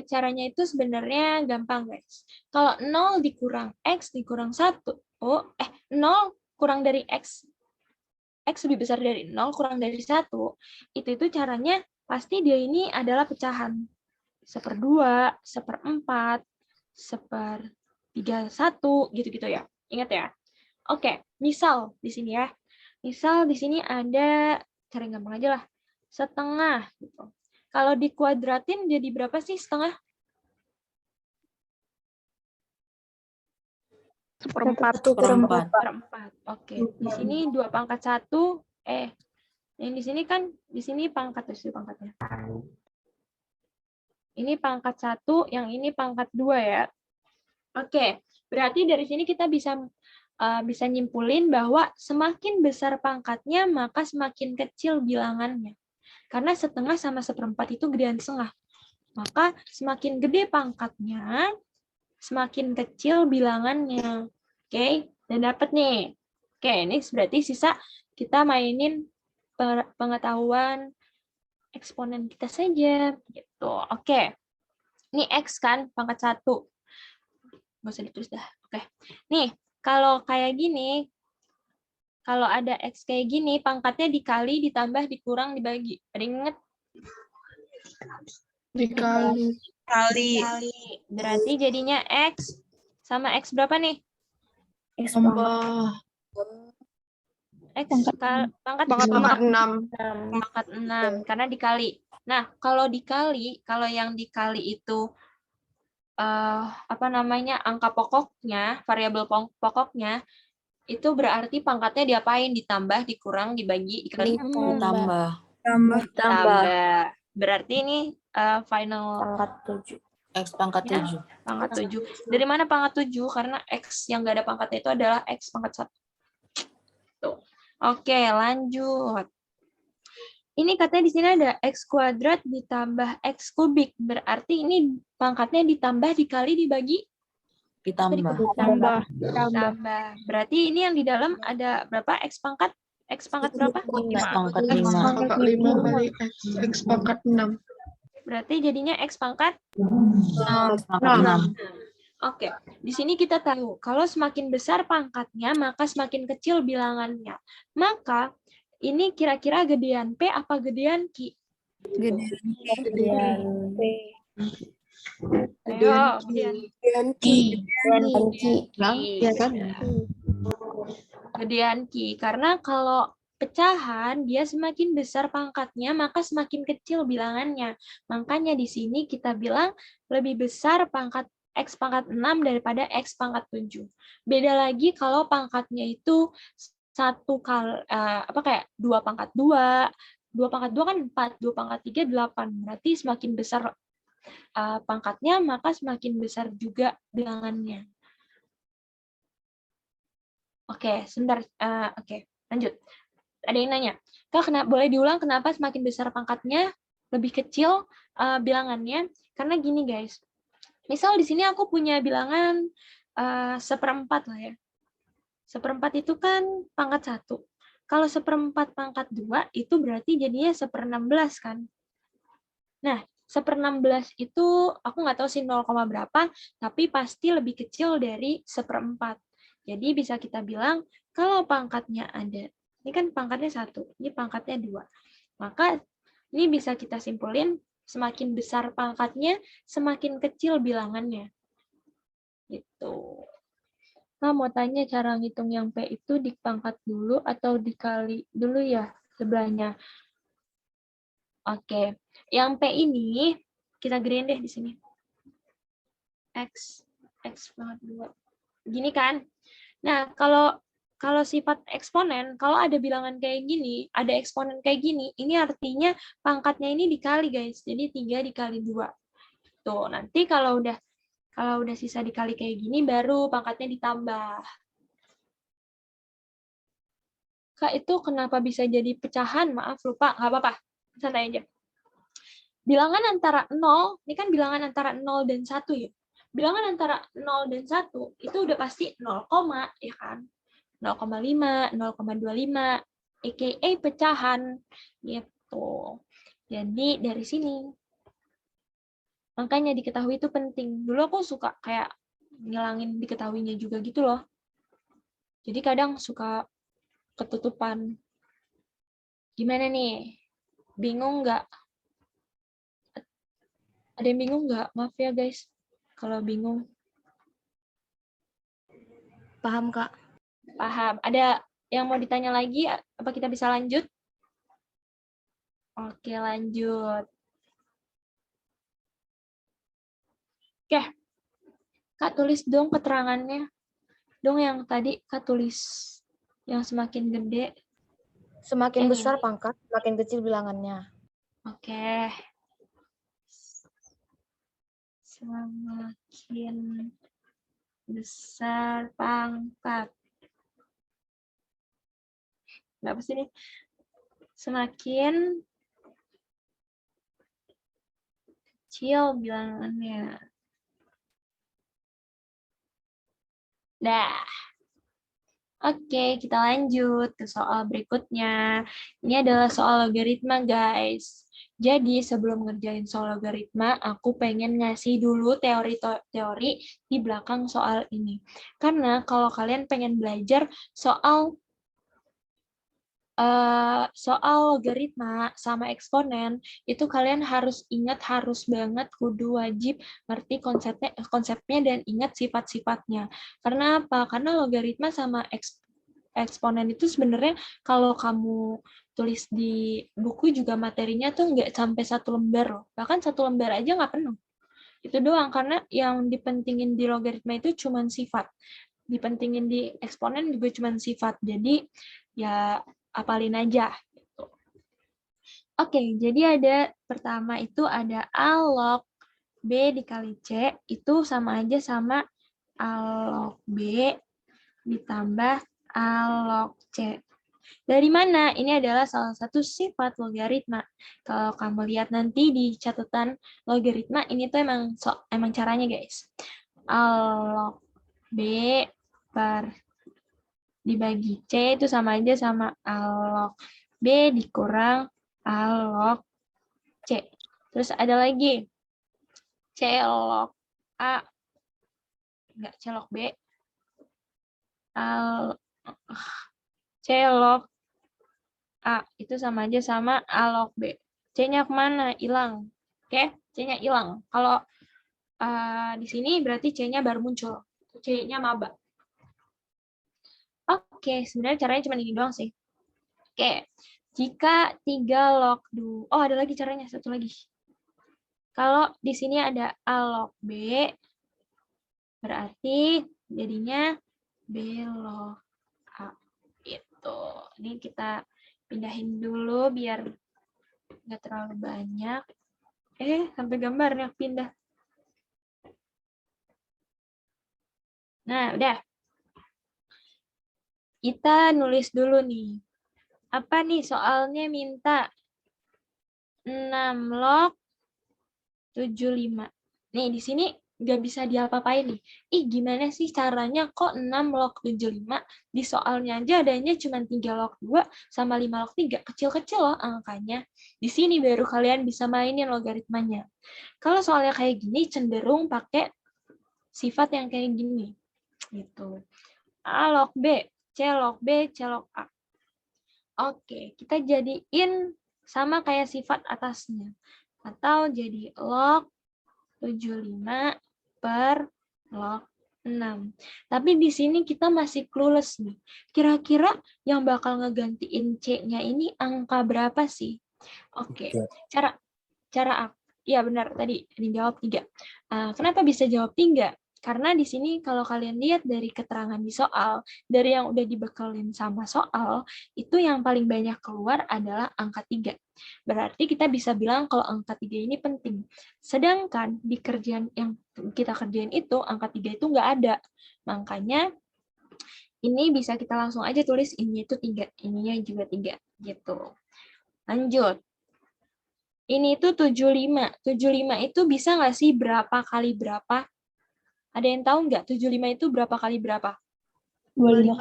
Caranya itu sebenarnya gampang, guys. Kalau 0 dikurang X dikurang 1. 0 kurang dari X lebih besar dari 0 kurang dari 1. Itu caranya pasti dia ini adalah pecahan 1/2, 1/4, 1/31, gitu-gitu ya. Ingat ya. Oke, misal di sini ya. Misal di sini ada, cara yang gampang aja lah, setengah. Gitu. Kalau dikuadratin jadi berapa sih setengah? 1/4. Oke, di sini 2 pangkat 1. Yang di sini kan, di sini pangkat pangkatnya. Ini pangkat 1, yang ini pangkat 2 ya. Oke, berarti dari sini kita bisa nyimpulin bahwa semakin besar pangkatnya, maka semakin kecil bilangannya. Karena setengah sama 1/4 itu gedean setengah. Maka semakin gede pangkatnya, semakin kecil bilangannya. Oke, dan dapat nih. Oke, ini berarti sisa kita mainin pengetahuan eksponen kita saja. Gitu. Oke, ini X kan, pangkat 1. Nggak usah ditulis dah. Oke. Nih, kalau kayak gini, kalau ada X kayak gini, pangkatnya dikali, ditambah, dikurang, dibagi. Ada yang inget? Dikali. Berarti jadinya X sama X berapa nih? Tambah. X pangkat Pangkat 6. pangkat 6 karena dikali. Nah, kalau yang dikali itu apa namanya, angka pokoknya, variabel pokoknya, itu berarti pangkatnya diapain? Ditambah, dikurang, dibagi, dikali. Tambah. Berarti ini final Pangkat 7. X pangkat Ya. 7. pangkat 7. Dari mana pangkat 7? Karena X yang nggak ada pangkatnya itu adalah X pangkat 1. Tuh. Oke, lanjut. Ini katanya di sini ada X kuadrat ditambah X kubik. Berarti ini pangkatnya ditambah, dikali, dibagi? Ditambah. Tambah. Berarti ini yang di dalam ada berapa? X pangkat? X pangkat berapa? X pangkat X 5. pangkat 5 kali X pangkat 6. Berarti jadinya X pangkat? X pangkat 6. Oke, di sini kita tahu kalau semakin besar pangkatnya, maka semakin kecil bilangannya. Maka ini kira-kira gedean P apa gedean Q? Gedean P. Ayo, gedean Gedean Q. Q. kan? Gedean Q. Karena kalau pecahan, dia semakin besar pangkatnya, maka semakin kecil bilangannya. Makanya di sini kita bilang lebih besar pangkat X pangkat 6 daripada X pangkat 7. Beda lagi kalau pangkatnya itu 2 pangkat 2. 2 pangkat 2 kan 4, 2 pangkat 3 8. Berarti semakin besar pangkatnya, maka semakin besar juga bilangannya. Oke, sebentar. Oke, lanjut. Ada yang nanya, Kak, boleh diulang kenapa semakin besar pangkatnya, lebih kecil bilangannya? Karena gini guys, misal di sini aku punya bilangan 1/4 lah ya. 1/4 itu kan pangkat 1. Kalau 1/4 pangkat 2 itu berarti jadinya 1/16 kan. Nah, 1/16 itu aku nggak tahu sih 0, berapa, tapi pasti lebih kecil dari 1/4. Jadi bisa kita bilang kalau pangkatnya ada, ini kan pangkatnya 1, ini pangkatnya 2. Maka ini bisa kita simpulin, semakin besar pangkatnya, semakin kecil bilangannya. Gitu. Nah, mau tanya cara ngitung yang P itu dipangkat dulu atau dikali dulu ya sebelahnya. Oke, yang P ini kita gedein deh di sini. X pangkat 2. Gini kan? Nah, kalau sifat eksponen, kalau ada bilangan kayak gini, ada eksponen kayak gini, ini artinya pangkatnya ini dikali, guys. Jadi 3 dikali 2. Tuh, nanti kalau udah sisa dikali kayak gini, baru pangkatnya ditambah. Kak, itu kenapa bisa jadi pecahan? Maaf, lupa. Nggak apa-apa. Santai aja. Bilangan antara 0, ini kan bilangan antara 0 dan 1 ya. Bilangan antara 0 dan 1, itu udah pasti 0, ya kan? 0,5, 0,25, aka pecahan. Gitu. Jadi, dari sini. Makanya diketahui itu penting. Dulu aku suka kayak ngilangin diketahuinya juga gitu loh. Jadi kadang suka ketutupan. Gimana nih? Bingung nggak? Ada yang bingung nggak? Maaf ya guys, kalau bingung. Paham, Kak? Paham. Ada yang mau ditanya lagi? Apa kita bisa lanjut? Oke, lanjut. Oke. Kak, tulis dong keterangannya. Dong yang tadi Kak tulis. Yang semakin gede. Semakin besar pangkat, semakin kecil bilangannya. Oke. Semakin besar pangkat. Berapa sih ini? Semakin kecil bilangannya. Dah. Oke, kita lanjut ke soal berikutnya. Ini adalah soal logaritma, guys. Jadi, sebelum ngerjain soal logaritma, aku pengen ngasih dulu teori-teori di belakang soal ini. Karena kalau kalian pengen belajar soal logaritma sama eksponen, itu kalian harus ingat, harus banget, kudu wajib ngerti konsepnya dan ingat sifat-sifatnya. Karena apa? Karena logaritma sama eksponen itu sebenarnya kalau kamu tulis di buku juga materinya tuh nggak sampai 1 lembar loh. Bahkan 1 lembar aja nggak penuh. Itu doang, karena yang dipentingin di logaritma itu cuma sifat. Dipentingin di eksponen juga cuma sifat. Jadi ya apalin aja. Gitu. Oke, jadi ada pertama itu ada A log B dikali C, itu sama aja sama A log B ditambah A log C. Dari mana? Ini adalah salah satu sifat logaritma. Kalau kamu lihat nanti di catatan logaritma, ini tuh emang caranya, guys. A log B per dibagi C itu sama aja sama A log B dikurang A log C. Terus ada lagi C log A, enggak, C log B. C log A itu sama aja sama A log B. C-nya kemana? Hilang. Oke, C-nya hilang. Kalau di sini berarti C-nya baru muncul. C-nya maba. Oke, sebenarnya caranya cuma ini doang sih. Oke, jika 3 log 2, oh ada lagi caranya, satu lagi. Kalau di sini ada A log B, berarti jadinya B log A. Itu. Ini kita pindahin dulu biar nggak terlalu banyak. Sampai gambarnya pindah. Nah, udah. Kita nulis dulu nih. Apa nih soalnya minta 6 log 75. Nih, di sini nggak bisa diapa-apain nih. Gimana sih caranya kok 6 log 75? Di soalnya aja adanya cuma 3 log 2 sama 5 log 3. Kecil-kecil loh angkanya. Di sini baru kalian bisa mainin logaritmanya. Kalau soalnya kayak gini, cenderung pakai sifat yang kayak gini. Gitu. A log B, C log B, C log A. Oke, kita jadiin sama kayak sifat atasnya. Atau jadi log 75 per log 6. Tapi di sini kita masih clueless nih. Kira-kira yang bakal ngegantiin C-nya ini angka berapa sih? Oke, cara iya benar tadi dijawab 3. Kenapa bisa jawab 3? Karena di sini kalau kalian lihat dari keterangan di soal, dari yang udah dibekelin sama soal, itu yang paling banyak keluar adalah angka 3. Berarti kita bisa bilang kalau angka 3 ini penting. Sedangkan di kerjaan yang kita kerjain itu, angka 3 itu nggak ada. Makanya ini bisa kita langsung aja tulis ini itu 3, ininya juga 3. Gitu. Lanjut. Ini itu 75. 75 itu bisa nggak sih berapa kali berapa? Ada yang tahu nggak 75 itu berapa kali berapa? 25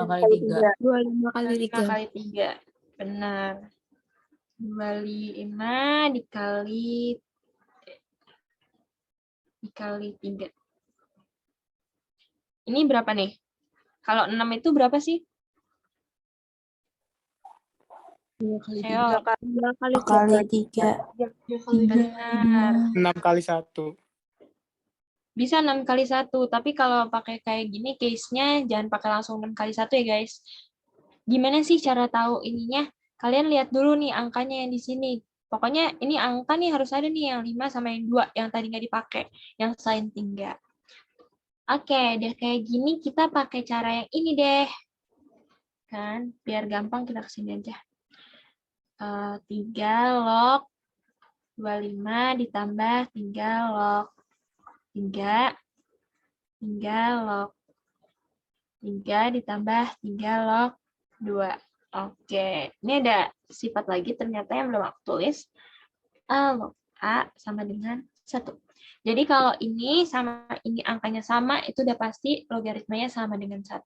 kali 3. 25 kali 5 kali 3. Benar. 25 dikali 3. Ini berapa nih? Kalau 6 itu berapa sih? 2 kali 3. 2 kali 3. Benar. 6 kali 1. Bisa 6 kali 1, tapi kalau pakai kayak gini case-nya jangan pakai langsung 6 kali 1 ya guys. Gimana sih cara tahu ininya? Kalian lihat dulu nih angkanya yang di sini. Pokoknya ini angka nih harus ada nih yang 5 sama yang 2 yang tadi nggak dipakai, yang sin 3. Oke, deh kayak gini kita pakai cara yang ini deh. Kan, biar gampang kita kesini aja. 3 log 25 ditambah 3 log 3 log 3 ditambah 3 log 2. Oke, ini ada sifat lagi ternyata yang belum aku tulis. A log A sama dengan 1. Jadi kalau ini sama ini angkanya sama, itu udah pasti logaritmanya sama dengan 1.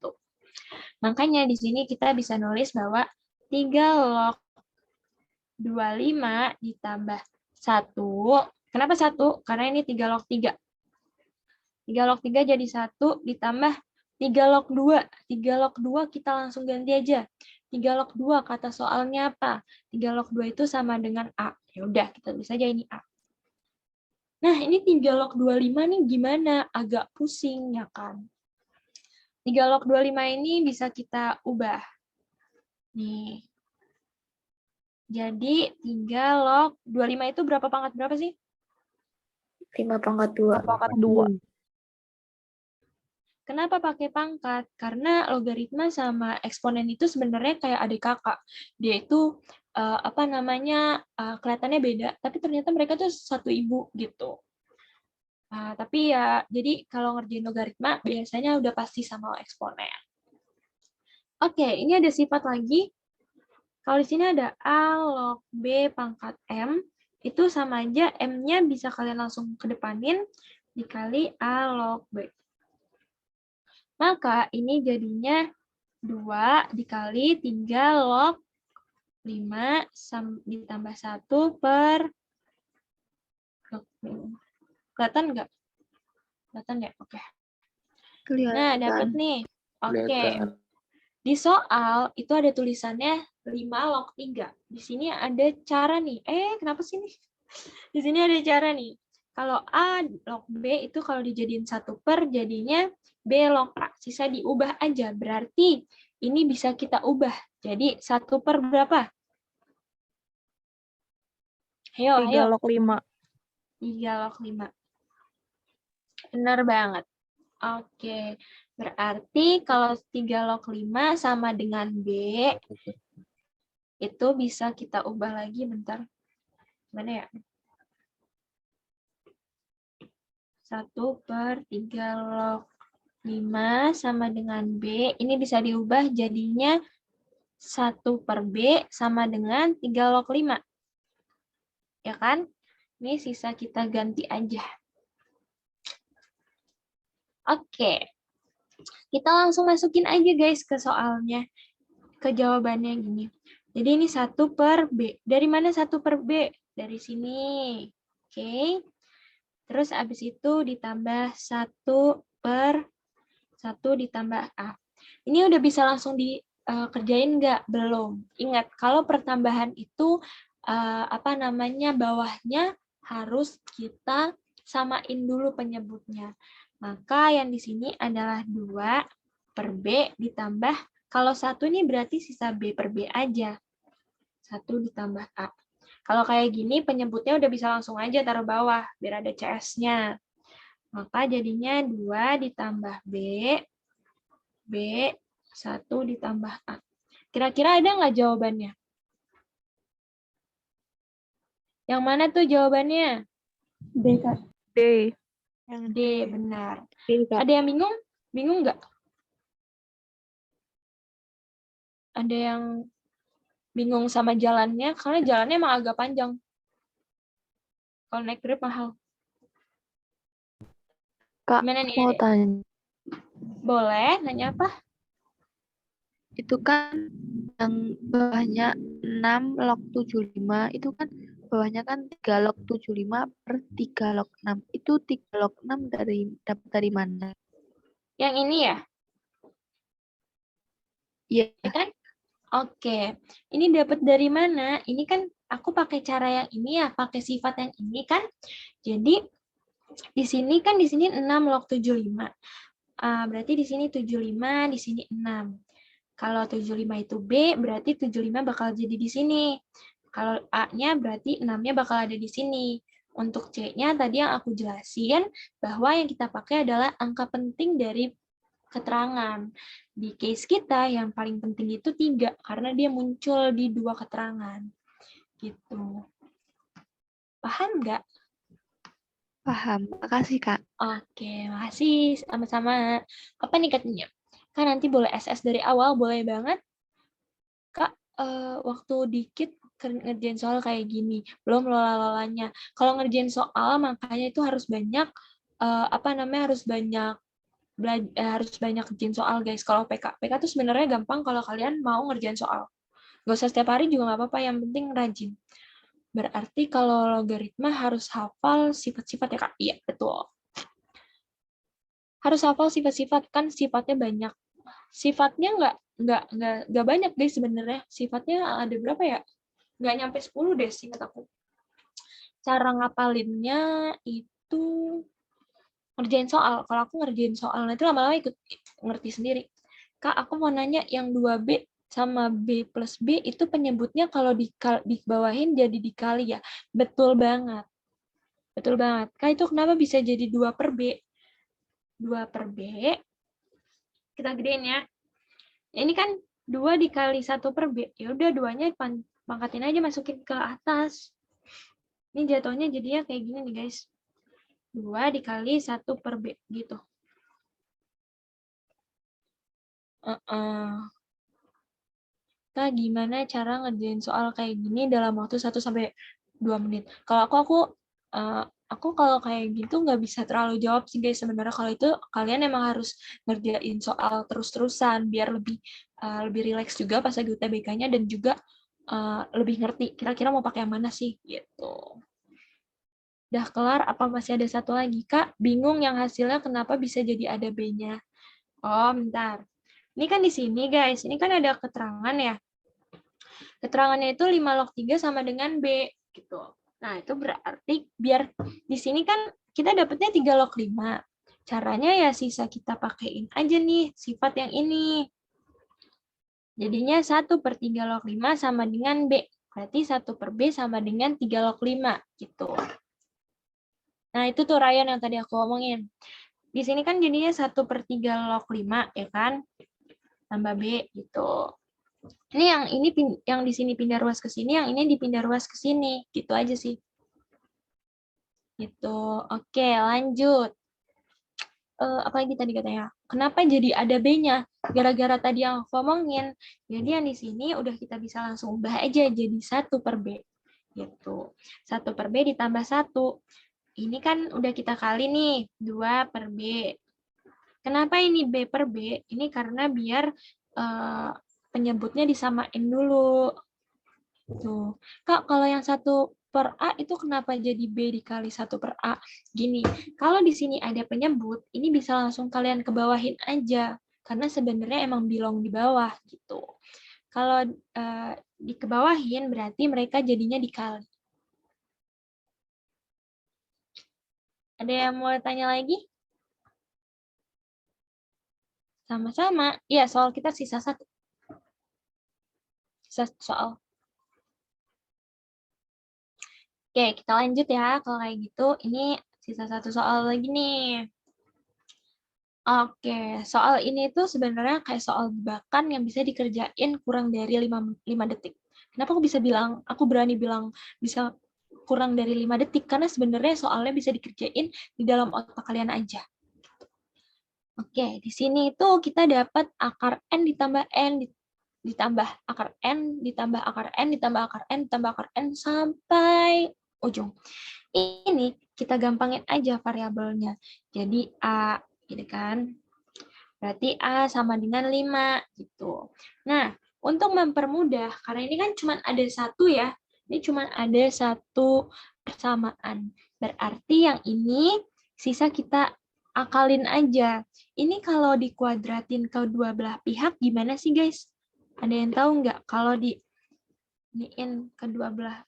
Makanya di sini kita bisa nulis bahwa 3 log 25 ditambah 1. Kenapa 1? Karena ini 3 log 3. 3 log 3 jadi 1 ditambah 3 log 2. 3 log 2 kita langsung ganti aja. 3 log 2 kata soalnya apa? 3 log 2 itu sama dengan A. Ya udah, kita tulis aja ini A. Nah, ini 3 log 25 nih gimana? Agak pusing ya kan? 3 log 25 ini bisa kita ubah. Nih. Jadi 3 log 25 itu berapa pangkat berapa sih? 5 pangkat 2. Pangkat 2. Kenapa pakai pangkat? Karena logaritma sama eksponen itu sebenarnya kayak adik kakak. Dia itu kelihatannya beda, tapi ternyata mereka tuh satu ibu gitu. Tapi ya, jadi kalau ngerjain logaritma biasanya udah pasti sama eksponen. Oke, ini ada sifat lagi. Kalau di sini ada A log B pangkat M, itu sama aja M-nya bisa kalian langsung kedepanin dikali A log B. Maka ini jadinya 2 dikali 3 log 5 ditambah 1 per... Kelihatan nggak? Kelihatan ya? Oke. Nah, dapat nih. Oke. Di soal itu ada tulisannya 5 log 3. Di sini ada cara nih. Kenapa sih nih? Di sini ada cara nih. Kalau A log B itu kalau dijadiin 1 per jadinya B log A. Sisa diubah aja. Berarti ini bisa kita ubah. Jadi 1 per berapa? Ayo, 3 log 5. 3 log 5. Benar banget. Oke. Berarti kalau 3 log 5 sama dengan B, itu bisa kita ubah lagi bentar. Mana ya? 1 per 3 log 5 sama dengan B. Ini bisa diubah jadinya 1 per B sama dengan 3 log 5. Ya kan? Ini sisa kita ganti aja. Oke. Kita langsung masukin aja guys ke soalnya. Ke jawabannya gini. Jadi ini 1 per B. Dari mana 1 per B? Dari sini. Oke. Terus habis itu ditambah 1 per 1 ditambah A. Ini udah bisa langsung dikerjain nggak? Belum. Ingat, kalau pertambahan itu bawahnya harus kita samain dulu penyebutnya. Maka yang di sini adalah 2 per B ditambah, kalau 1 ini berarti sisa B per B aja. 1 ditambah A. Kalau kayak gini penyebutnya udah bisa langsung aja taruh bawah, biar ada CS-nya. Maka jadinya 2 ditambah B, B, 1 ditambah A. Kira-kira ada nggak jawabannya? Yang mana tuh jawabannya? D, Kak. D. Yang D, benar. D, Kak. Ada yang bingung? Bingung nggak? Ada yang bingung sama jalannya? Karena jalannya emang agak panjang. Kalau naik Grab mahal. Kak, Gimana nih, mau Adek? tanya. Boleh, nanya apa? Itu kan yang bawahnya 6 log 75, itu kan bawahnya kan 3 log 75 per 3 log 6. Itu 3 log 6 dapat dari mana? Yang ini ya? Iya. Ya kan? Oke. Ini dapat dari mana? Ini kan aku pakai cara yang ini ya, pakai sifat yang ini kan. Jadi di sini 6 log 75. Berarti di sini 75, di sini 6. Kalau 75 itu B, berarti 75 bakal jadi di sini. Kalau A-nya berarti 6-nya bakal ada di sini. Untuk C-nya tadi yang aku jelasin bahwa yang kita pakai adalah angka penting dari keterangan. Di case kita yang paling penting itu 3 karena dia muncul di 2 keterangan. Gitu. Paham nggak? Paham. Makasih, Kak. Oke, makasih. Sama-sama. Apa nih katanya? Kak, nanti boleh SS dari awal, boleh banget. Kak, waktu dikit ngerjain soal kayak gini, belum lola-lolanya. Kalau ngerjain soal, makanya itu harus banyak, harus banyak ngerjain soal, guys. Kalau PK tuh sebenarnya gampang kalau kalian mau ngerjain soal. Gak usah setiap hari juga nggak apa-apa, yang penting rajin. Berarti kalau logaritma harus hafal sifat-sifat ya, Kak? Iya, betul. Harus hafal sifat-sifat, kan sifatnya banyak. Sifatnya nggak banyak deh sebenarnya. Sifatnya ada berapa ya? Nggak nyampe 10 deh seingat aku. Cara ngapalinnya itu ngerjain soal. Kalau aku ngerjain soal nanti lama-lama ikut ngerti sendiri. Kak, aku mau nanya yang 2B sama B plus B itu penyebutnya kalau dibawahin jadi dikali ya? Betul banget. Betul banget. Kak, itu kenapa bisa jadi 2 per B? 2 per B, kita gedein ya. Ini kan 2 dikali 1 per B. Ya udah, 2-nya pangkatin aja, masukin ke atas. Ini jatuhnya jadinya kayak gini nih, guys. 2 dikali 1 per B, gitu. Kak, gimana cara ngerjain soal kayak gini dalam waktu 1-2 menit? Kalau aku kalau kayak gitu nggak bisa terlalu jawab sih, guys. Sebenarnya kalau itu kalian emang harus ngerjain soal terus-terusan biar lebih rileks juga pas lagi UTBK-nya, dan juga lebih ngerti kira-kira mau pakai yang mana sih gitu. Udah kelar, apa masih ada satu lagi, Kak? Bingung yang hasilnya kenapa bisa jadi ada B-nya. Oh, bentar. Ini kan di sini, guys. Ini kan ada keterangan ya. Keterangannya itu 5 log 3 sama dengan B gitu. Nah, itu berarti biar di sini kan kita dapatnya 3 log 5. Caranya ya sisa kita pakaiin aja nih sifat yang ini. Jadinya 1/3 log 5 sama dengan B. Berarti 1 per B sama dengan 3 log 5 gitu. Nah, itu tuh Ryan yang tadi aku omongin. Di sini kan jadinya 1/3 log 5 ya kan? Tambah B gitu. Ini yang di sini pindah ruas ke sini, yang ini dipindah ruas ke sini. Gitu aja sih. Gitu. Oke, lanjut. Apa lagi tadi katanya? Kenapa jadi ada B-nya? Gara-gara tadi yang aku omongin. Jadi yang di sini udah kita bisa langsung ubah aja jadi 1 per B. Gitu. 1 per B ditambah 1. Ini kan udah kita kali nih, 2 per B. Kenapa ini B per B? Ini karena biar penyebutnya disamain dulu. Tuh. Kak, kalau yang 1 per A itu kenapa jadi B dikali 1 per A? Gini, kalau di sini ada penyebut, ini bisa langsung kalian kebawahin aja. Karena sebenarnya emang belong di bawah gitu. Kalau dikebawahin berarti mereka jadinya dikali. Ada yang mau tanya lagi? Sama-sama. Iya, soal kita sisa 1. Sisa soal. Oke, kita lanjut ya. Kalau kayak gitu, ini sisa 1 soal lagi nih. Oke, soal ini tuh sebenarnya kayak soal jebakan yang bisa dikerjain kurang dari 5 detik. Kenapa aku berani bilang bisa kurang dari 5 detik? Karena sebenarnya soalnya bisa dikerjain di dalam otak kalian aja. Oke, di sini itu kita dapat akar N ditambah N ditambah akar N ditambah akar N ditambah akar N ditambah akar N sampai ujung. Ini kita gampangin aja variabelnya. Jadi A, gitu kan. Berarti A sama dengan 5 gitu. Nah, untuk mempermudah, karena ini kan cuma ada 1 ya. Ini cuma ada 1 persamaan. Berarti yang ini sisa kita akalin aja. Ini kalau dikuadratin ke dua belah pihak gimana sih, guys? Ada yang tahu nggak? Kalau iniin kedua belah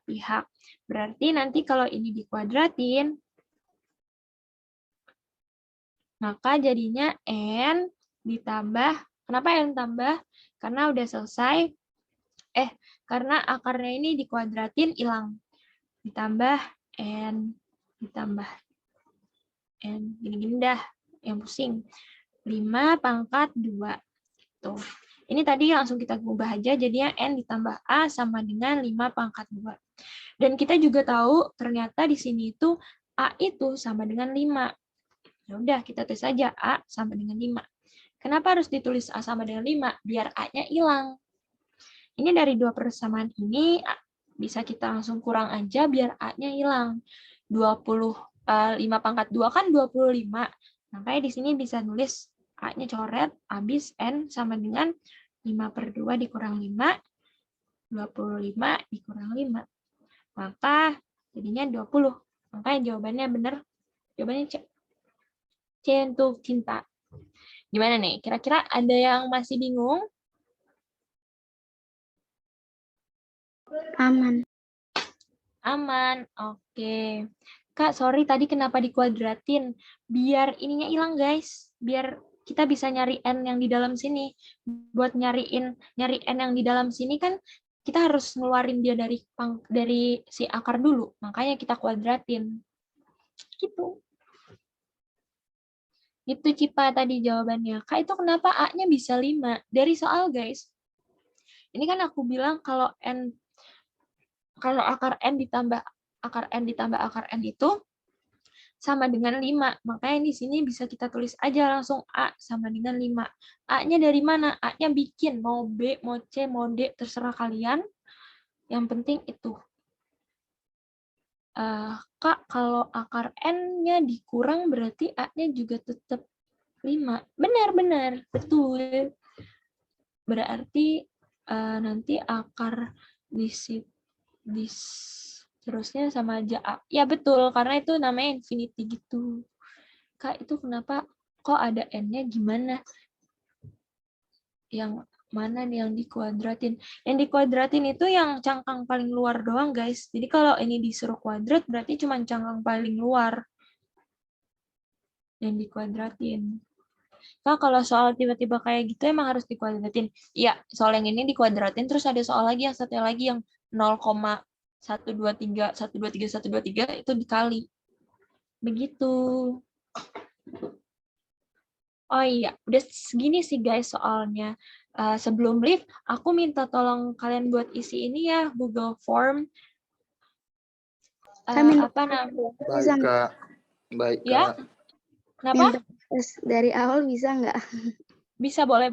pihak. Berarti nanti kalau ini dikuadratin, maka jadinya N ditambah, kenapa N tambah? Karena udah selesai, karena akarnya ini dikuadratin hilang. Ditambah N, ditambah N, gini-gini dah, yang pusing. 5 pangkat 2. Tuh. Ini tadi langsung kita ubah aja, jadinya N ditambah A sama dengan 5 pangkat 2. Dan kita juga tahu ternyata di sini itu A itu sama dengan 5. Ya udah, kita tulis saja A sama dengan 5. Kenapa harus ditulis A sama dengan 5? Biar A-nya hilang. Ini dari 2 persamaan ini bisa kita langsung kurang aja biar A-nya hilang. 5 pangkat 2 kan 25. Makanya di sini bisa nulis A-nya coret, habis N sama dengan 5/2 dikurang 5, 25 dikurang 5. Maka jadinya 20. Makanya jawabannya benar. Jawabannya C. C untuk cinta. Gimana nih? Kira-kira ada yang masih bingung? Aman. Aman. Oke. Kak, sorry tadi kenapa dikuadratin? Biar ininya hilang, guys. Biar kita bisa nyari N yang di dalam sini. Buat nyari N yang di dalam sini kan kita harus ngeluarin dia dari si akar dulu. Makanya kita kuadratin. Gitu. Itu Cipa tadi jawabannya. Kak, itu kenapa A-nya bisa 5? Dari soal, guys. Ini kan aku bilang kalau akar N ditambah akar N itu sama dengan 5. Makanya di sini bisa kita tulis aja langsung A sama dengan 5. A-nya dari mana? A-nya bikin. Mau B, mau C, mau D, terserah kalian. Yang penting itu. Kak, kalau akar N-nya dikurang berarti A-nya juga tetap 5. Benar, betul. Berarti nanti akar terusnya sama aja A. Ya betul, karena itu namanya infinity gitu. Kak, itu kenapa kok ada N-nya gimana? Yang mana nih yang dikuadratin? Yang dikuadratin itu yang cangkang paling luar doang, guys. Jadi kalau ini disuruh kuadrat, berarti cuma cangkang paling luar yang dikuadratin. Kak, kalau soal tiba-tiba kayak gitu emang harus dikuadratin. Iya, soal yang ini dikuadratin, terus ada soal lagi yang satunya lagi yang 0,123 itu dikali. Begitu. Oh iya, udah segini sih guys soalnya. Sebelum live, aku minta tolong kalian buat isi ini ya, Google Form. Apa namanya? Baik, Kak. Baik, Ya? Kak. Kenapa? Dari awal bisa nggak? Bisa, boleh.